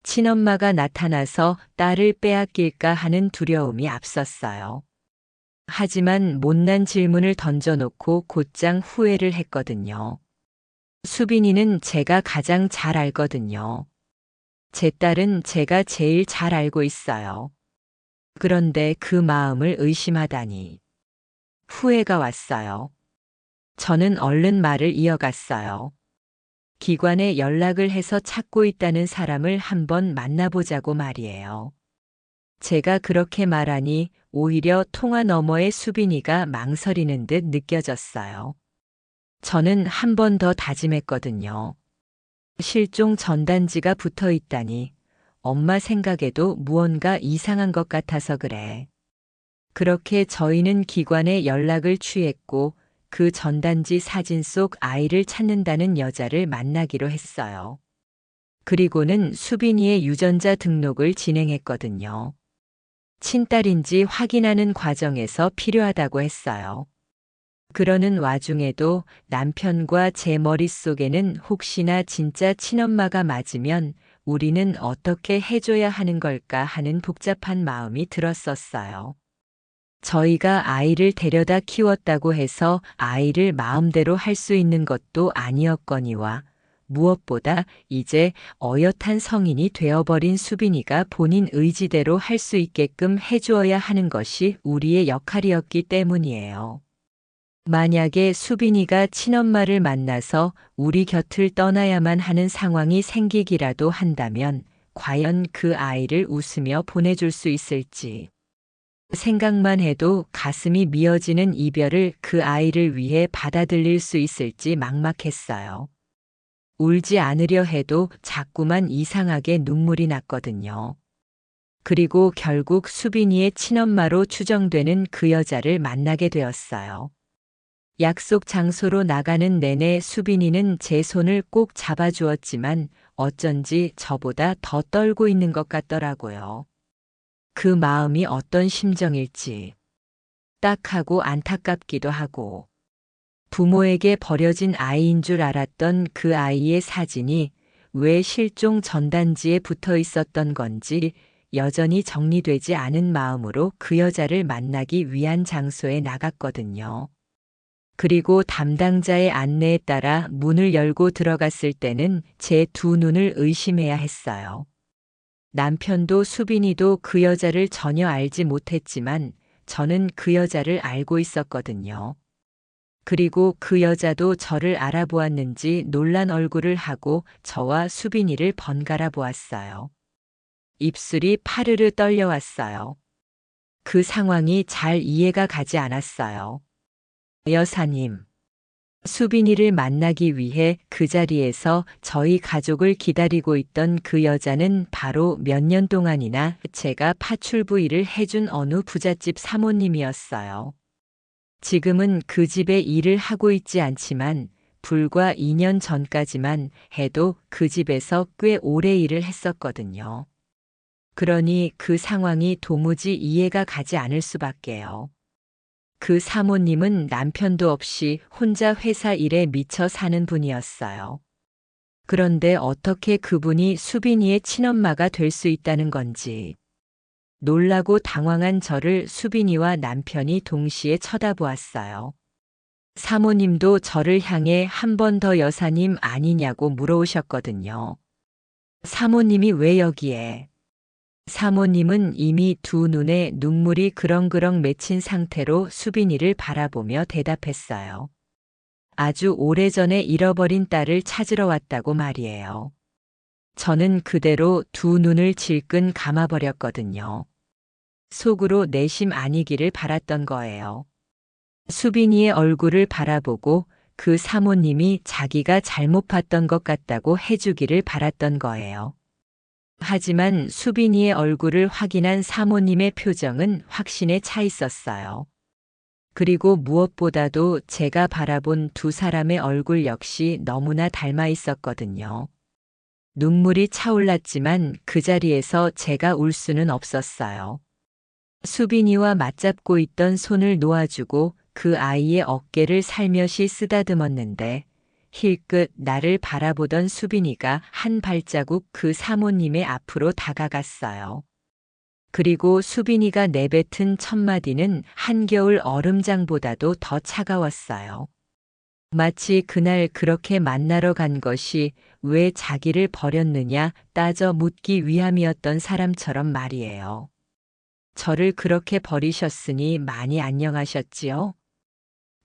친엄마가 나타나서 딸을 빼앗길까 하는 두려움이 앞섰어요. 하지만 못난 질문을 던져놓고 곧장 후회를 했거든요. 수빈이는 제가 가장 잘 알거든요. 제 딸은 제가 제일 잘 알고 있어요. 그런데 그 마음을 의심하다니. 후회가 왔어요. 저는 얼른 말을 이어갔어요. 기관에 연락을 해서 찾고 있다는 사람을 한번 만나보자고 말이에요. 제가 그렇게 말하니 오히려 통화 너머의 수빈이가 망설이는 듯 느껴졌어요. 저는 한 번 더 다짐했거든요. 실종 전단지가 붙어 있다니 엄마 생각에도 무언가 이상한 것 같아서 그래. 그렇게 저희는 기관에 연락을 취했고 그 전단지 사진 속 아이를 찾는다는 여자를 만나기로 했어요. 그리고는 수빈이의 유전자 등록을 진행했거든요. 친딸인지 확인하는 과정에서 필요하다고 했어요. 그러는 와중에도 남편과 제 머릿속에는 혹시나 진짜 친엄마가 맞으면 우리는 어떻게 해줘야 하는 걸까 하는 복잡한 마음이 들었었어요. 저희가 아이를 데려다 키웠다고 해서 아이를 마음대로 할 수 있는 것도 아니었거니와 무엇보다 이제 어엿한 성인이 되어버린 수빈이가 본인 의지대로 할 수 있게끔 해주어야 하는 것이 우리의 역할이었기 때문이에요. 만약에 수빈이가 친엄마를 만나서 우리 곁을 떠나야만 하는 상황이 생기기라도 한다면 과연 그 아이를 웃으며 보내줄 수 있을지. 생각만 해도 가슴이 미어지는 이별을 그 아이를 위해 받아들일 수 있을지 막막했어요. 울지 않으려 해도 자꾸만 이상하게 눈물이 났거든요. 그리고 결국 수빈이의 친엄마로 추정되는 그 여자를 만나게 되었어요. 약속 장소로 나가는 내내 수빈이는 제 손을 꼭 잡아주었지만 어쩐지 저보다 더 떨고 있는 것 같더라고요. 그 마음이 어떤 심정일지 딱하고 안타깝기도 하고 부모에게 버려진 아이인 줄 알았던 그 아이의 사진이 왜 실종 전단지에 붙어 있었던 건지 여전히 정리되지 않은 마음으로 그 여자를 만나기 위한 장소에 나갔거든요. 그리고 담당자의 안내에 따라 문을 열고 들어갔을 때는 제 두 눈을 의심해야 했어요. 남편도 수빈이도 그 여자를 전혀 알지 못했지만 저는 그 여자를 알고 있었거든요. 그리고 그 여자도 저를 알아보았는지 놀란 얼굴을 하고 저와 수빈이를 번갈아 보았어요. 입술이 파르르 떨려왔어요. 그 상황이 잘 이해가 가지 않았어요. 여사님, 수빈이를 만나기 위해 그 자리에서 저희 가족을 기다리고 있던 그 여자는 바로 몇 년 동안이나 제가 파출부 일을 해준 어느 부잣집 사모님이었어요. 지금은 그 집에 일을 하고 있지 않지만 불과 2년 전까지만 해도 그 집에서 꽤 오래 일을 했었거든요. 그러니 그 상황이 도무지 이해가 가지 않을 수밖에요. 그 사모님은 남편도 없이 혼자 회사 일에 미쳐 사는 분이었어요. 그런데 어떻게 그분이 수빈이의 친엄마가 될 수 있다는 건지. 놀라고 당황한 저를 수빈이와 남편이 동시에 쳐다보았어요. 사모님도 저를 향해 한 번 더 여사님 아니냐고 물어오셨거든요. 사모님이 왜 여기에? 사모님은 이미 두 눈에 눈물이 그렁그렁 맺힌 상태로 수빈이를 바라보며 대답했어요. 아주 오래전에 잃어버린 딸을 찾으러 왔다고 말이에요. 저는 그대로 두 눈을 질끈 감아버렸거든요. 속으로 내심 아니기를 바랐던 거예요. 수빈이의 얼굴을 바라보고 그 사모님이 자기가 잘못 봤던 것 같다고 해주기를 바랐던 거예요. 하지만 수빈이의 얼굴을 확인한 사모님의 표정은 확신에 차 있었어요. 그리고 무엇보다도 제가 바라본 두 사람의 얼굴 역시 너무나 닮아 있었거든요. 눈물이 차올랐지만 그 자리에서 제가 울 수는 없었어요. 수빈이와 맞잡고 있던 손을 놓아주고 그 아이의 어깨를 살며시 쓰다듬었는데 힐끗 나를 바라보던 수빈이가 한 발자국 그 사모님의 앞으로 다가갔어요. 그리고 수빈이가 내뱉은 첫마디는 한겨울 얼음장보다도 더 차가웠어요. 마치 그날 그렇게 만나러 간 것이 왜 자기를 버렸느냐 따져 묻기 위함이었던 사람처럼 말이에요. 저를 그렇게 버리셨으니 많이 안녕하셨지요?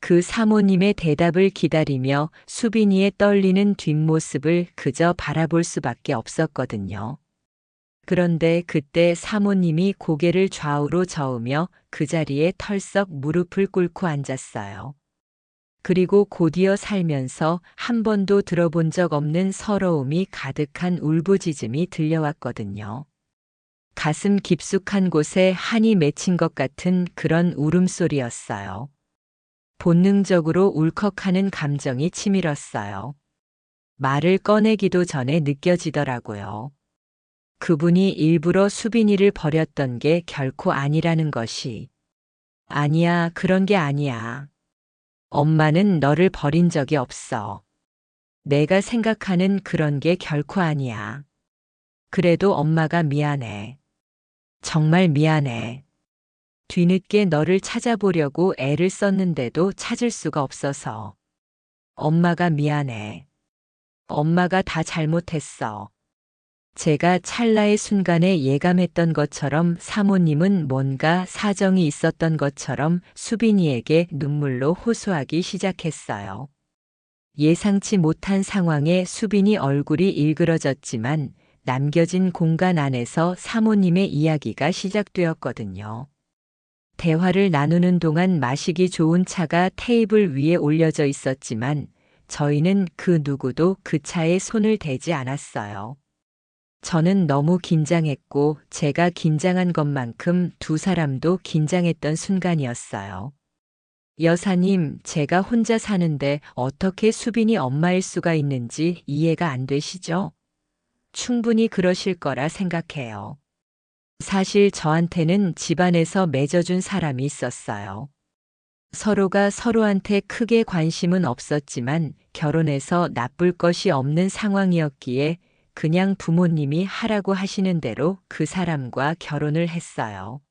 그 사모님의 대답을 기다리며 수빈이의 떨리는 뒷모습을 그저 바라볼 수밖에 없었거든요. 그런데 그때 사모님이 고개를 좌우로 저으며 그 자리에 털썩 무릎을 꿇고 앉았어요. 그리고 곧이어 살면서 한 번도 들어본 적 없는 서러움이 가득한 울부짖음이 들려왔거든요. 가슴 깊숙한 곳에 한이 맺힌 것 같은 그런 울음소리였어요. 본능적으로 울컥하는 감정이 치밀었어요. 말을 꺼내기도 전에 느껴지더라고요. 그분이 일부러 수빈이를 버렸던 게 결코 아니라는 것이. 아니야, 그런 게 아니야. 엄마는 너를 버린 적이 없어. 내가 생각하는 그런 게 결코 아니야. 그래도 엄마가 미안해. 정말 미안해. 뒤늦게 너를 찾아보려고 애를 썼는데도 찾을 수가 없어서. 엄마가 미안해. 엄마가 다 잘못했어. 제가 찰나의 순간에 예감했던 것처럼 사모님은 뭔가 사정이 있었던 것처럼 수빈이에게 눈물로 호소하기 시작했어요. 예상치 못한 상황에 수빈이 얼굴이 일그러졌지만 남겨진 공간 안에서 사모님의 이야기가 시작되었거든요. 대화를 나누는 동안 마시기 좋은 차가 테이블 위에 올려져 있었지만 저희는 그 누구도 그 차에 손을 대지 않았어요. 저는 너무 긴장했고 제가 긴장한 것만큼 두 사람도 긴장했던 순간이었어요. 여사님, 제가 혼자 사는데 어떻게 수빈이 엄마일 수가 있는지 이해가 안 되시죠? 충분히 그러실 거라 생각해요. 사실 저한테는 집안에서 맺어준 사람이 있었어요. 서로가 서로한테 크게 관심은 없었지만 결혼해서 나쁠 것이 없는 상황이었기에 그냥 부모님이 하라고 하시는 대로 그 사람과 결혼을 했어요.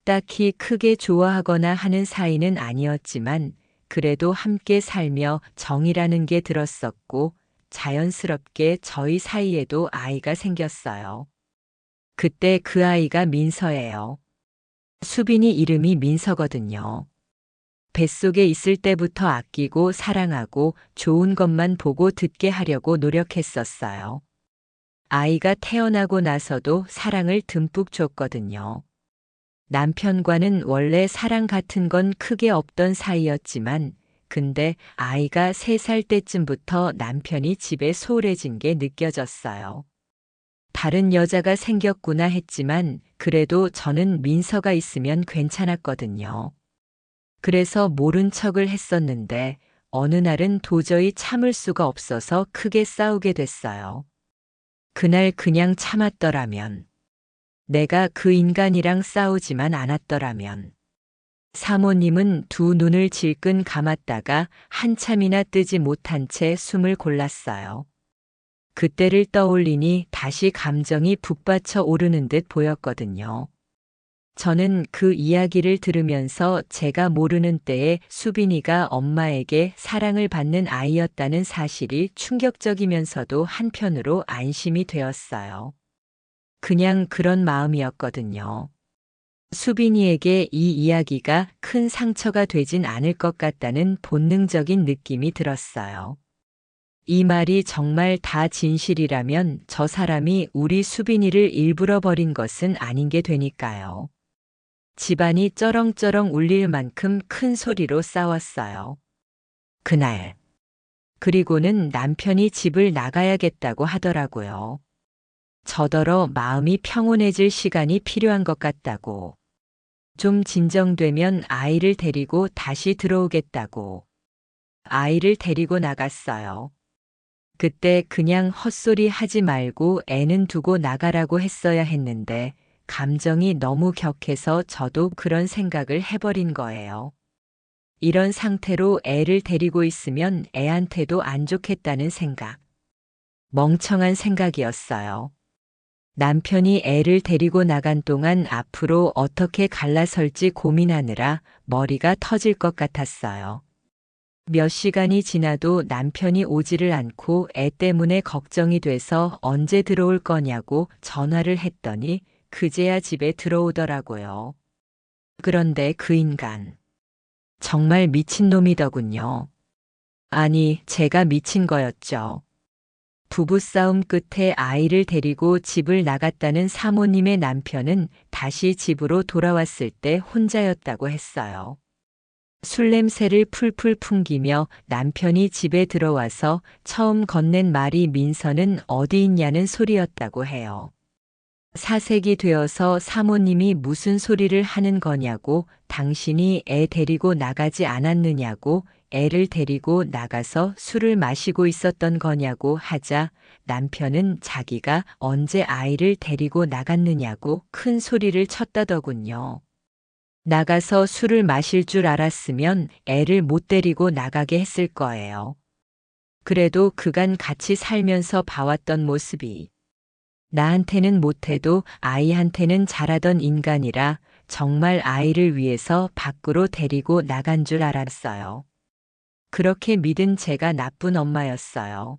딱히 크게 좋아하거나 하는 사이는 아니었지만 그래도 함께 살며 정이라는 게 들었었고 자연스럽게 저희 사이에도 아이가 생겼어요. 그때 그 아이가 민서예요. 수빈이 이름이 민서거든요. 뱃속에 있을 때부터 아끼고 사랑하고 좋은 것만 보고 듣게 하려고 노력했었어요. 아이가 태어나고 나서도 사랑을 듬뿍 줬거든요. 남편과는 원래 사랑 같은 건 크게 없던 사이였지만 근데 아이가 3살 때쯤부터 남편이 집에 소홀해진 게 느껴졌어요. 다른 여자가 생겼구나 했지만 그래도 저는 민서가 있으면 괜찮았거든요. 그래서 모른 척을 했었는데 어느 날은 도저히 참을 수가 없어서 크게 싸우게 됐어요. 그날 그냥 참았더라면, 내가 그 인간이랑 싸우지만 않았더라면, 사모님은 두 눈을 질끈 감았다가 한참이나 뜨지 못한 채 숨을 골랐어요. 그때를 떠올리니 다시 감정이 북받쳐 오르는 듯 보였거든요. 저는 그 이야기를 들으면서 제가 모르는 때에 수빈이가 엄마에게 사랑을 받는 아이였다는 사실이 충격적이면서도 한편으로 안심이 되었어요. 그냥 그런 마음이었거든요. 수빈이에게 이 이야기가 큰 상처가 되진 않을 것 같다는 본능적인 느낌이 들었어요. 이 말이 정말 다 진실이라면 저 사람이 우리 수빈이를 일부러 버린 것은 아닌 게 되니까요. 집안이 쩌렁쩌렁 울릴 만큼 큰 소리로 싸웠어요. 그날. 그리고는 남편이 집을 나가야겠다고 하더라고요. 저더러 마음이 평온해질 시간이 필요한 것 같다고. 좀 진정되면 아이를 데리고 다시 들어오겠다고. 아이를 데리고 나갔어요. 그때 그냥 헛소리 하지 말고 애는 두고 나가라고 했어야 했는데 감정이 너무 격해서 저도 그런 생각을 해버린 거예요. 이런 상태로 애를 데리고 있으면 애한테도 안 좋겠다는 생각. 멍청한 생각이었어요. 남편이 애를 데리고 나간 동안 앞으로 어떻게 갈라설지 고민하느라 머리가 터질 것 같았어요. 몇 시간이 지나도 남편이 오지를 않고 애 때문에 걱정이 돼서 언제 들어올 거냐고 전화를 했더니 그제야 집에 들어오더라고요. 그런데 그 인간. 정말 미친놈이더군요. 아니, 제가 미친 거였죠. 부부싸움 끝에 아이를 데리고 집을 나갔다는 사모님의 남편은 다시 집으로 돌아왔을 때 혼자였다고 했어요. 술 냄새를 풀풀 풍기며 남편이 집에 들어와서 처음 건넨 말이 민서는 어디 있냐는 소리였다고 해요. 사색이 되어서 사모님이 무슨 소리를 하는 거냐고, 당신이 애 데리고 나가지 않았느냐고, 애를 데리고 나가서 술을 마시고 있었던 거냐고 하자 남편은 자기가 언제 아이를 데리고 나갔느냐고 큰 소리를 쳤다더군요. 나가서 술을 마실 줄 알았으면 애를 못 데리고 나가게 했을 거예요. 그래도 그간 같이 살면서 봐왔던 모습이 나한테는 못해도 아이한테는 잘하던 인간이라 정말 아이를 위해서 밖으로 데리고 나간 줄 알았어요. 그렇게 믿은 제가 나쁜 엄마였어요.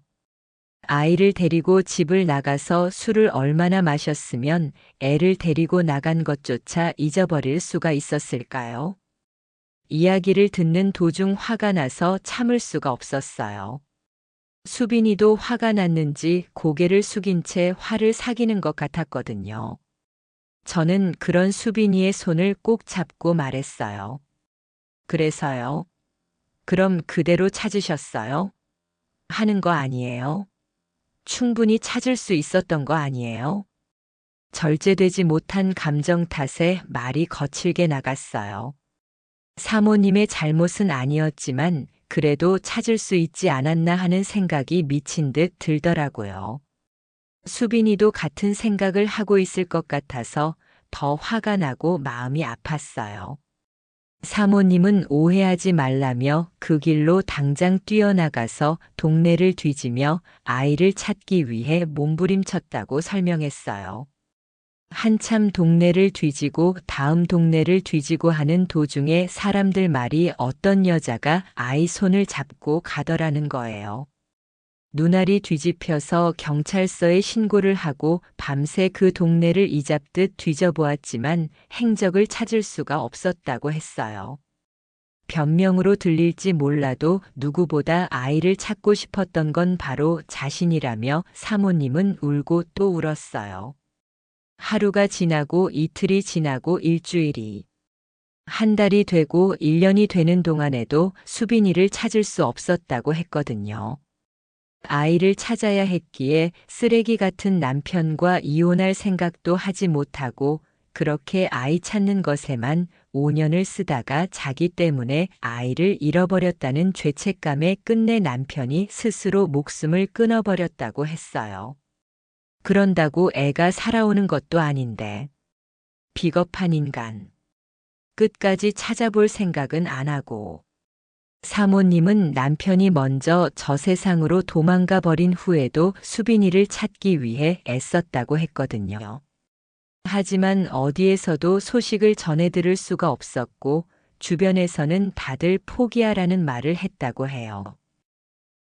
아이를 데리고 집을 나가서 술을 얼마나 마셨으면 애를 데리고 나간 것조차 잊어버릴 수가 있었을까요? 이야기를 듣는 도중 화가 나서 참을 수가 없었어요. 수빈이도 화가 났는지 고개를 숙인 채 화를 사기는 것 같았거든요. 저는 그런 수빈이의 손을 꼭 잡고 말했어요. 그래서요? 그럼 그대로 찾으셨어요? 하는 거 아니에요? 충분히 찾을 수 있었던 거 아니에요? 절제되지 못한 감정 탓에 말이 거칠게 나갔어요. 사모님의 잘못은 아니었지만 그래도 찾을 수 있지 않았나 하는 생각이 미친 듯 들더라고요. 수빈이도 같은 생각을 하고 있을 것 같아서 더 화가 나고 마음이 아팠어요. 사모님은 오해하지 말라며 그 길로 당장 뛰어나가서 동네를 뒤지며 아이를 찾기 위해 몸부림쳤다고 설명했어요. 한참 동네를 뒤지고 다음 동네를 뒤지고 하는 도중에 사람들 말이 어떤 여자가 아이 손을 잡고 가더라는 거예요. 눈알이 뒤집혀서 경찰서에 신고를 하고 밤새 그 동네를 이잡듯 뒤져보았지만 행적을 찾을 수가 없었다고 했어요. 변명으로 들릴지 몰라도 누구보다 아이를 찾고 싶었던 건 바로 자신이라며 사모님은 울고 또 울었어요. 하루가 지나고 이틀이 지나고 일주일이 한 달이 되고 1년이 되는 동안에도 수빈이를 찾을 수 없었다고 했거든요. 아이를 찾아야 했기에 쓰레기 같은 남편과 이혼할 생각도 하지 못하고 그렇게 아이 찾는 것에만 5년을 쓰다가 자기 때문에 아이를 잃어버렸다는 죄책감에 끝내 남편이 스스로 목숨을 끊어버렸다고 했어요. 그런다고 애가 살아오는 것도 아닌데. 비겁한 인간. 끝까지 찾아볼 생각은 안 하고. 사모님은 남편이 먼저 저 세상으로 도망가 버린 후에도 수빈이를 찾기 위해 애썼다고 했거든요. 하지만 어디에서도 소식을 전해 들을 수가 없었고 주변에서는 다들 포기하라는 말을 했다고 해요.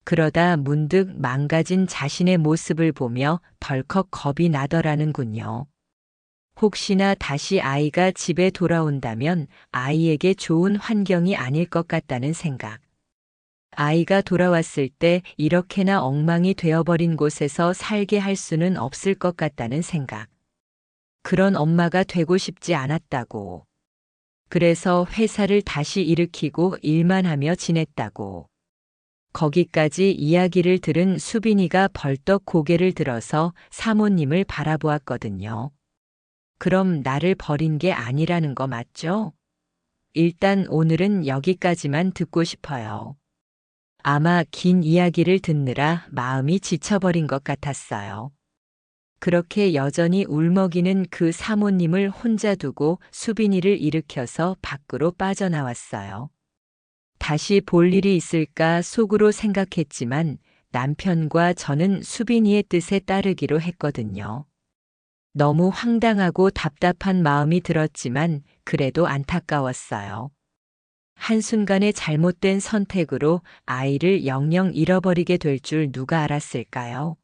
그러다 문득 망가진 자신의 모습을 보며 덜컥 겁이 나더라는군요. 혹시나 다시 아이가 집에 돌아온다면 아이에게 좋은 환경이 아닐 것 같다는 생각. 아이가 돌아왔을 때 이렇게나 엉망이 되어버린 곳에서 살게 할 수는 없을 것 같다는 생각. 그런 엄마가 되고 싶지 않았다고. 그래서 회사를 다시 일으키고 일만 하며 지냈다고. 거기까지 이야기를 들은 수빈이가 벌떡 고개를 들어서 사모님을 바라보았거든요. 그럼 나를 버린 게 아니라는 거 맞죠? 일단 오늘은 여기까지만 듣고 싶어요. 아마 긴 이야기를 듣느라 마음이 지쳐버린 것 같았어요. 그렇게 여전히 울먹이는 그 사모님을 혼자 두고 수빈이를 일으켜서 밖으로 빠져나왔어요. 다시 볼 일이 있을까 속으로 생각했지만 남편과 저는 수빈이의 뜻에 따르기로 했거든요. 너무 황당하고 답답한 마음이 들었지만 그래도 안타까웠어요. 한순간의 잘못된 선택으로 아이를 영영 잃어버리게 될 줄 누가 알았을까요?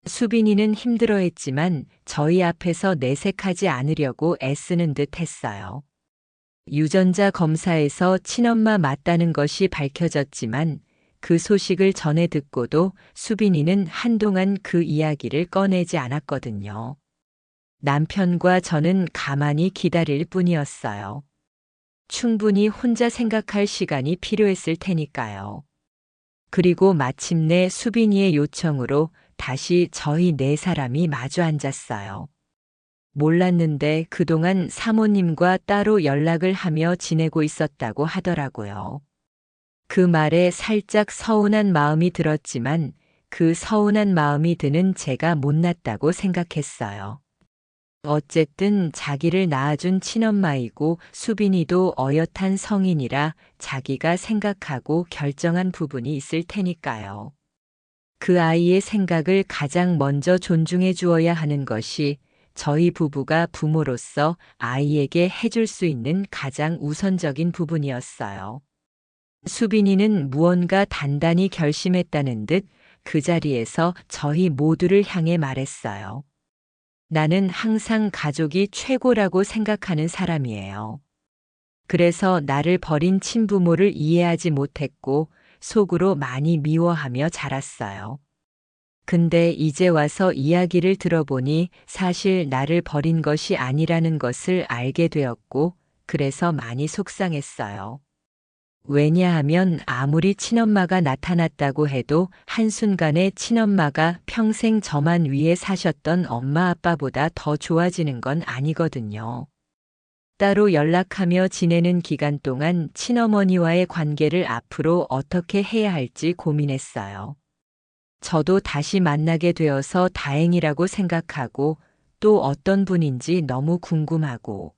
수빈이는 힘들어했지만 저희 앞에서 내색하지 않으려고 애쓰는 듯 했어요. 유전자 검사에서 친엄마 맞다는 것이 밝혀졌지만 그 소식을 전해 듣고도 수빈이는 한동안 그 이야기를 꺼내지 않았거든요. 남편과 저는 가만히 기다릴 뿐이었어요. 충분히 혼자 생각할 시간이 필요했을 테니까요. 그리고 마침내 수빈이의 요청으로 다시 저희 네 사람이 마주 앉았어요. 몰랐는데 그동안 사모님과 따로 연락을 하며 지내고 있었다고 하더라고요. 그 말에 살짝 서운한 마음이 들었지만 그 서운한 마음이 드는 제가 못났다고 생각했어요. 어쨌든 자기를 낳아준 친엄마이고 수빈이도 어엿한 성인이라 자기가 생각하고 결정한 부분이 있을 테니까요. 그 아이의 생각을 가장 먼저 존중해 주어야 하는 것이 저희 부부가 부모로서 아이에게 해줄 수 있는 가장 우선적인 부분이었어요. 수빈이는 무언가 단단히 결심했다는 듯 그 자리에서 저희 모두를 향해 말했어요. 나는 항상 가족이 최고라고 생각하는 사람이에요. 그래서 나를 버린 친부모를 이해하지 못했고 속으로 많이 미워하며 자랐어요. 근데 이제 와서 이야기를 들어보니 사실 나를 버린 것이 아니라는 것을 알게 되었고 그래서 많이 속상했어요. 왜냐하면 아무리 친엄마가 나타났다고 해도 한순간에 친엄마가 평생 저만 위해 사셨던 엄마 아빠보다 더 좋아지는 건 아니거든요. 따로 연락하며 지내는 기간 동안 친어머니와의 관계를 앞으로 어떻게 해야 할지 고민했어요. 저도 다시 만나게 되어서 다행이라고 생각하고 또 어떤 분인지 너무 궁금하고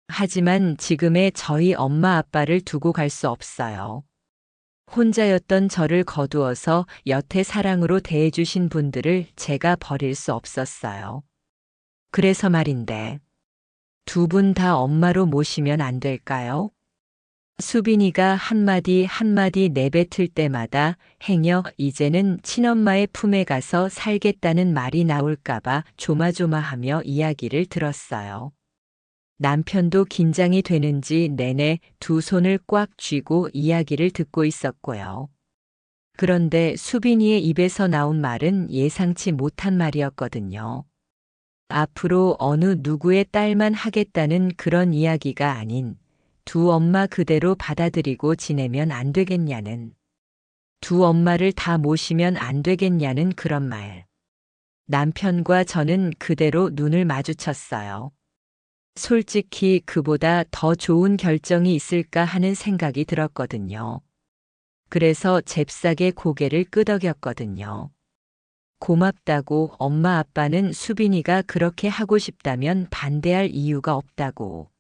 하지만 지금의 저희 엄마 아빠를 두고 갈 수 없어요. 혼자였던 저를 거두어서 여태 사랑으로 대해주신 분들을 제가 버릴 수 없었어요. 그래서 말인데, 두 분 다 엄마로 모시면 안 될까요? 수빈이가 한마디 한마디 내뱉을 때마다 행여 이제는 친엄마의 품에 가서 살겠다는 말이 나올까봐 조마조마하며 이야기를 들었어요. 남편도 긴장이 되는지 내내 두 손을 꽉 쥐고 이야기를 듣고 있었고요. 그런데 수빈이의 입에서 나온 말은 예상치 못한 말이었거든요. 앞으로 어느 누구의 딸만 하겠다는 그런 이야기가 아닌 두 엄마 그대로 받아들이고 지내면 안 되겠냐는, 두 엄마를 다 모시면 안 되겠냐는 그런 말. 남편과 저는 그대로 눈을 마주쳤어요. 솔직히 그보다 더 좋은 결정이 있을까 하는 생각이 들었거든요. 그래서 잽싸게 고개를 끄덕였거든요. 고맙다고 엄마 아빠는 수빈이가 그렇게 하고 싶다면 반대할 이유가 없다고.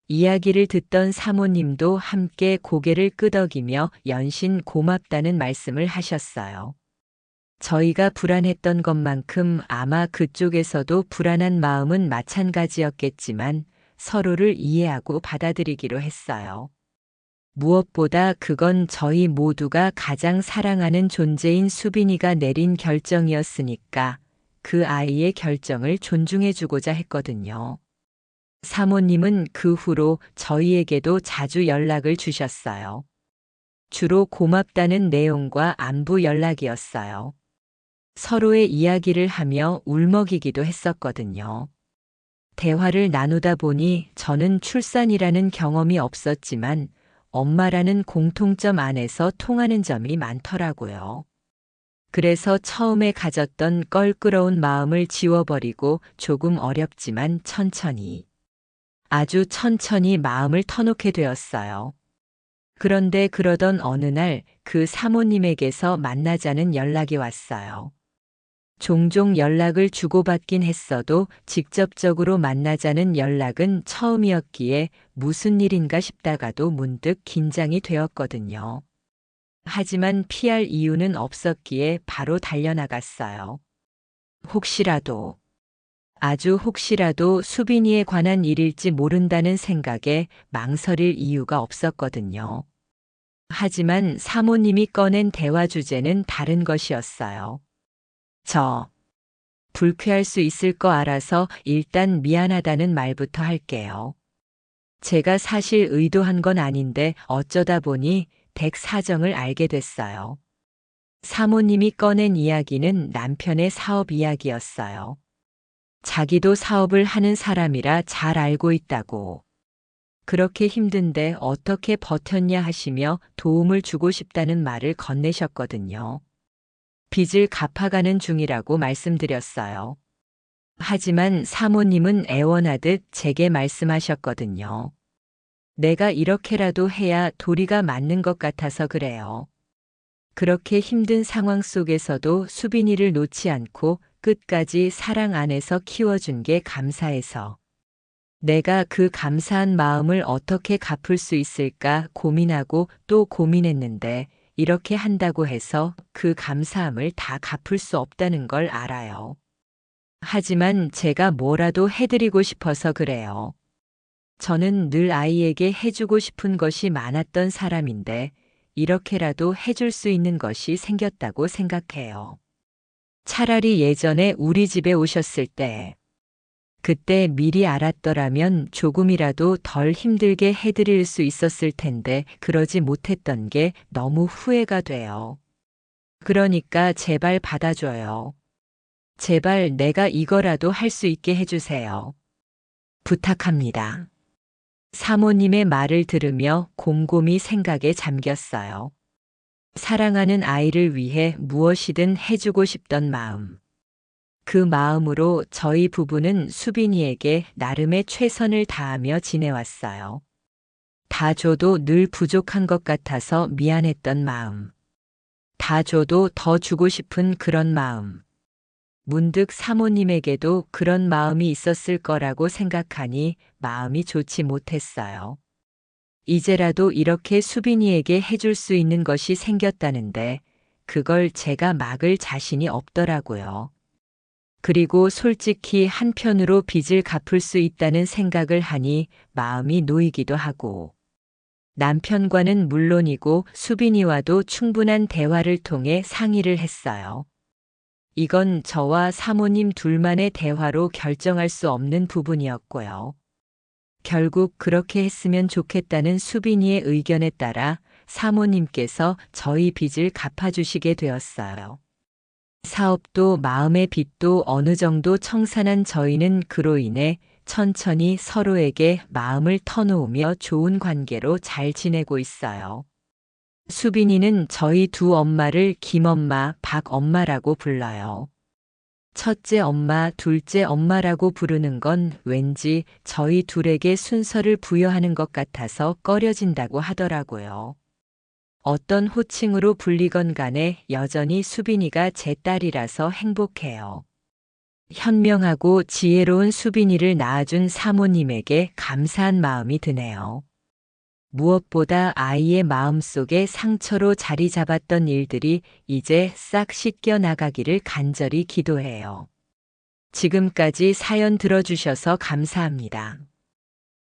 이야기를 듣던 사모님도 함께 고개를 끄덕이며 연신 고맙다는 말씀을 하셨어요. 저희가 불안했던 것만큼 아마 그쪽에서도 불안한 마음은 마찬가지였겠지만 서로를 이해하고 받아들이기로 했어요. 무엇보다 그건 저희 모두가 가장 사랑하는 존재인 수빈이가 내린 결정이었으니까 그 아이의 결정을 존중해주고자 했거든요. 사모님은 그 후로 저희에게도 자주 연락을 주셨어요. 주로 고맙다는 내용과 안부 연락이었어요. 서로의 이야기를 하며 울먹이기도 했었거든요. 대화를 나누다 보니 저는 출산이라는 경험이 없었지만 엄마라는 공통점 안에서 통하는 점이 많더라고요. 그래서 처음에 가졌던 껄끄러운 마음을 지워버리고 조금 어렵지만 천천히, 아주 천천히 마음을 터놓게 되었어요. 그런데 그러던 어느 날 그 사모님에게서 만나자는 연락이 왔어요. 종종 연락을 주고받긴 했어도 직접적으로 만나자는 연락은 처음이었기에 무슨 일인가 싶다가도 문득 긴장이 되었거든요. 하지만 피할 이유는 없었기에 바로 달려나갔어요. 혹시라도, 아주 혹시라도 수빈이에 관한 일일지 모른다는 생각에 망설일 이유가 없었거든요. 하지만 사모님이 꺼낸 대화 주제는 다른 것이었어요. 불쾌할 수 있을 거 알아서 일단 미안하다는 말부터 할게요. 제가 사실 의도한 건 아닌데 어쩌다 보니 댁 사정을 알게 됐어요. 사모님이 꺼낸 이야기는 남편의 사업 이야기였어요. 자기도 사업을 하는 사람이라 잘 알고 있다고. 그렇게 힘든데 어떻게 버텼냐 하시며 도움을 주고 싶다는 말을 건네셨거든요. 빚을 갚아가는 중이라고 말씀드렸어요. 하지만 사모님은 애원하듯 제게 말씀하셨거든요. 내가 이렇게라도 해야 도리가 맞는 것 같아서 그래요. 그렇게 힘든 상황 속에서도 수빈이를 놓지 않고 끝까지 사랑 안에서 키워준 게 감사해서 내가 그 감사한 마음을 어떻게 갚을 수 있을까 고민하고 또 고민했는데 이렇게 한다고 해서 그 감사함을 다 갚을 수 없다는 걸 알아요. 하지만 제가 뭐라도 해드리고 싶어서 그래요. 저는 늘 아이에게 해주고 싶은 것이 많았던 사람인데 이렇게라도 해줄 수 있는 것이 생겼다고 생각해요. 차라리 예전에 우리 집에 오셨을 때 그때 미리 알았더라면 조금이라도 덜 힘들게 해드릴 수 있었을 텐데 그러지 못했던 게 너무 후회가 돼요. 그러니까 제발 받아줘요. 제발 내가 이거라도 할 수 있게 해주세요. 부탁합니다. 사모님의 말을 들으며 곰곰이 생각에 잠겼어요. 사랑하는 아이를 위해 무엇이든 해주고 싶던 마음. 그 마음으로 저희 부부는 수빈이에게 나름의 최선을 다하며 지내왔어요. 다 줘도 늘 부족한 것 같아서 미안했던 마음. 다 줘도 더 주고 싶은 그런 마음. 문득 사모님에게도 그런 마음이 있었을 거라고 생각하니 마음이 좋지 못했어요. 이제라도 이렇게 수빈이에게 해줄 수 있는 것이 생겼다는데 그걸 제가 막을 자신이 없더라고요. 그리고 솔직히 한편으로 빚을 갚을 수 있다는 생각을 하니 마음이 놓이기도 하고 남편과는 물론이고 수빈이와도 충분한 대화를 통해 상의를 했어요. 이건 저와 사모님 둘만의 대화로 결정할 수 없는 부분이었고요. 결국 그렇게 했으면 좋겠다는 수빈이의 의견에 따라 사모님께서 저희 빚을 갚아주시게 되었어요. 사업도 마음의 빚도 어느 정도 청산한 저희는 그로 인해 천천히 서로에게 마음을 터놓으며 좋은 관계로 잘 지내고 있어요. 수빈이는 저희 두 엄마를 김엄마, 박엄마라고 불러요. 첫째 엄마, 둘째 엄마라고 부르는 건 왠지 저희 둘에게 순서를 부여하는 것 같아서 꺼려진다고 하더라고요. 어떤 호칭으로 불리건 간에 여전히 수빈이가 제 딸이라서 행복해요. 현명하고 지혜로운 수빈이를 낳아준 사모님에게 감사한 마음이 드네요. 무엇보다 아이의 마음속에 상처로 자리 잡았던 일들이 이제 싹 씻겨 나가기를 간절히 기도해요. 지금까지 사연 들어주셔서 감사합니다.